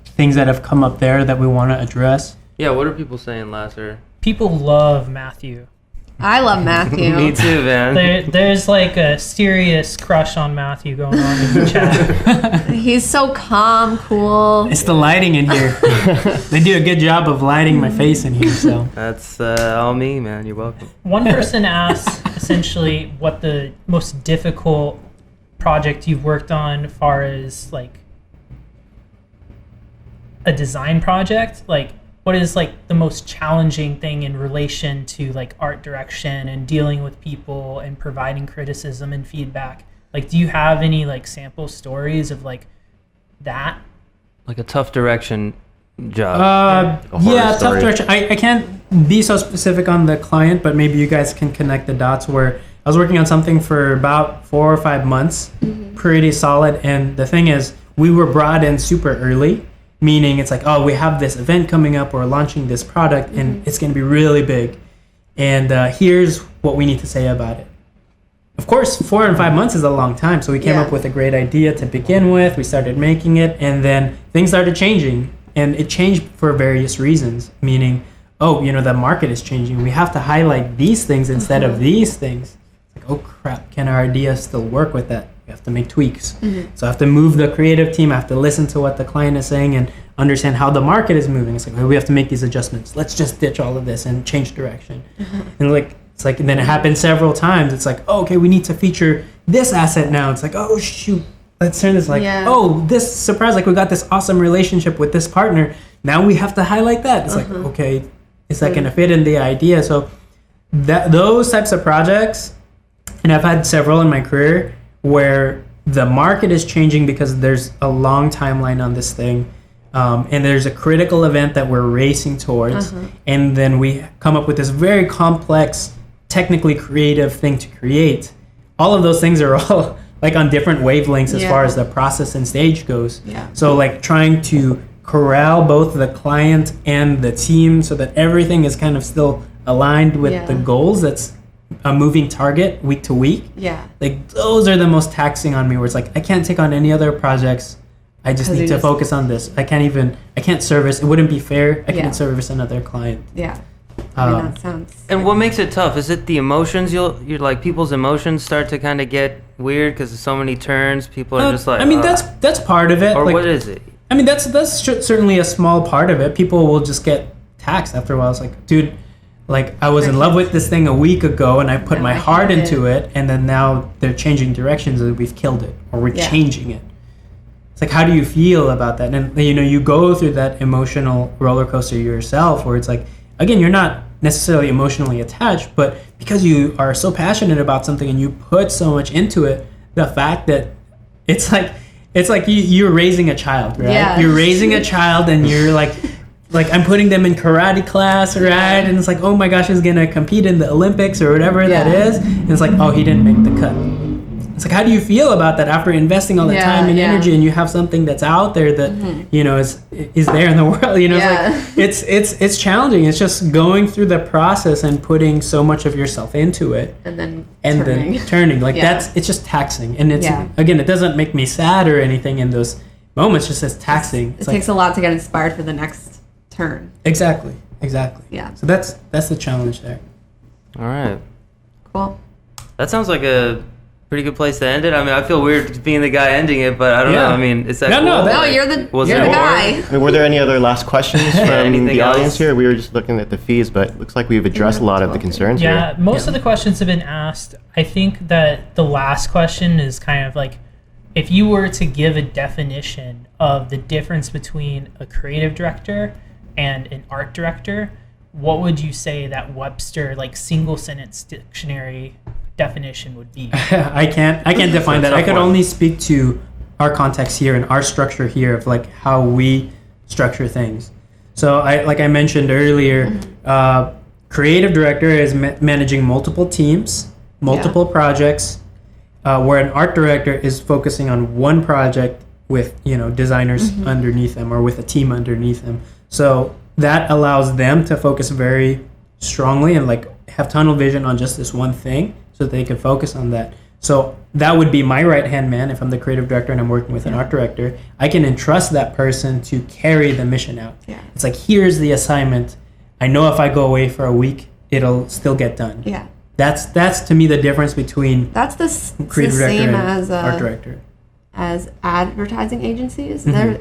things that have come up there that we want to address. Yeah, what are people saying, Lasser? People love Matthew. I love Matthew. Me too, man. There's like a serious crush on Matthew going on in the chat. He's so calm, cool. It's the lighting in here. They do a good job of lighting my face in here. So that's all me, man. You're welcome. One person asked essentially what the most difficult project you've worked on as far as like a design project, like what is like the most challenging thing in relation to like art direction and dealing with people and providing criticism and feedback? Like, do you have any like sample stories of like that? Like a tough direction job. Tough direction. I can't be so specific on the client, but maybe you guys can connect the dots where I was working on something for about 4 or 5 months, pretty solid. And the thing is, we were brought in super early. Meaning it's like, oh, we have this event coming up, or launching this product, and it's going to be really big. And here's what we need to say about it. Of course, 4 and 5 months is a long time. So we came up with a great idea to begin with. We started making it, and then things started changing. And it changed for various reasons. Meaning, oh, you know, the market is changing. We have to highlight these things instead of these things. It's like, oh, crap, can our idea still work with that? We have to make tweaks. So I have to move the creative team. I have to listen to what the client is saying and understand how the market is moving. It's like, oh, we have to make these adjustments. Let's just ditch all of this and change direction. And like, it's like, and then it happened several times. It's like, oh, okay, we need to feature this asset now. It's like, oh, shoot, let's turn this like, oh, this surprise, like we got this awesome relationship with this partner. Now we have to highlight that. It's like, okay, is that going to fit in the idea? So those types of projects, and I've had several in my career, where the market is changing because there's a long timeline on this thing, and there's a critical event that we're racing towards, and then we come up with this very complex, technically creative thing to create. All of those things are all like on different wavelengths as far as the process and stage goes. So like trying to corral both the client and the team so that everything is kind of still aligned with the goals. That's a moving target week to week. Like those are the most taxing on me, where it's like I can't take on any other projects. I just need to focus on this. I can't service, it wouldn't be fair. I can't service another client. I mean, that sounds. And what makes it tough? Is it the emotions? You're like, people's emotions start to kind of get weird because there's so many turns. People are just like. I mean, that's part of it. Or like, what is it? I mean, that's certainly a small part of it. People will just get taxed after a while. It's like, dude, like I was in love with this thing a week ago, and I put my heart into it, and then now they're changing directions, and we've killed it, or we're changing it. It's like, how do you feel about that? And you know, you go through that emotional roller coaster yourself, where it's like, again, you're not necessarily emotionally attached, but because you are so passionate about something and you put so much into it, the fact that it's like you're raising a child, right? Yeah. You're raising a child, and you're like I'm putting them in karate class, right? And it's like, oh my gosh, he's gonna compete in the Olympics or whatever that is. And it's like, oh, he didn't make the cut. It's like, how do you feel about that after investing all the time and energy, and you have something that's out there that you know is there in the world? You know, it's like it's challenging. It's just going through the process and putting so much of yourself into it, and then turning. Like it's just taxing, and it's again, it doesn't make me sad or anything in those moments. Just as taxing. It takes a lot to get inspired for the next turn. Exactly. Yeah. So that's the challenge there. All right. Cool. That sounds like a pretty good place to end it. I mean, I feel weird being the guy ending it, but I don't know. I mean, is that No, cool? no, No, you're the Was you're there the more? guy. I mean, were there any other last questions from anything the audience else? here? We were just looking at the fees, but it looks like we've addressed a lot of the concerns Yeah, here. most of the questions have been asked. I think that the last question is kind of like, if you were to give a definition of the difference between a creative director and an art director, what would you say that Webster like single sentence dictionary definition would be? I can't define that. I could only speak to our context here and our structure here of like how we structure things. So like I mentioned earlier, creative director is managing multiple teams, multiple projects, where an art director is focusing on one project with designers underneath them or with a team underneath them. So that allows them to focus very strongly and like have tunnel vision on just this one thing so that they can focus on that. So that would be my right-hand man if I'm the creative director and I'm working with an art director. I can entrust that person to carry the mission out. Yeah. It's like, here's the assignment. I know if I go away for a week, it'll still get done. Yeah. That's to me the difference between That's the creative director same and art director. as advertising agencies. They're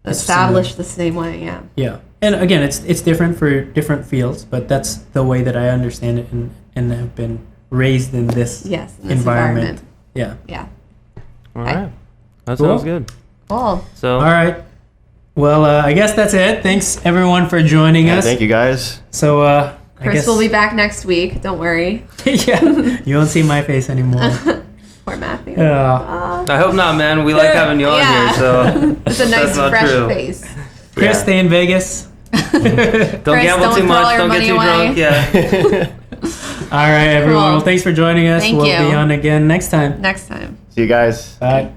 established the same way. Yeah. Yeah. And again, it's different for different fields, but that's the way that I understand it and have been raised in this, In this environment. Yeah. Yeah. All right. That Cool. sounds good. Cool. So, All right. Well, I guess that's it. Thanks everyone for joining us. Thank you, guys. So I Chris guess will be back next week. Don't worry. yeah, you won't see my face anymore. Poor Matthew. I hope not, man. We like having you on here, so It's a nice that's not fresh true. face. Chris, Yeah. stay in Vegas. Don't Chris, gamble don't too throw much. your Don't get money too away. drunk. Yeah. All right, everyone. Cool. Well, thanks for joining us. Thank we'll you. be on again next time. Next time. See you guys. Bye.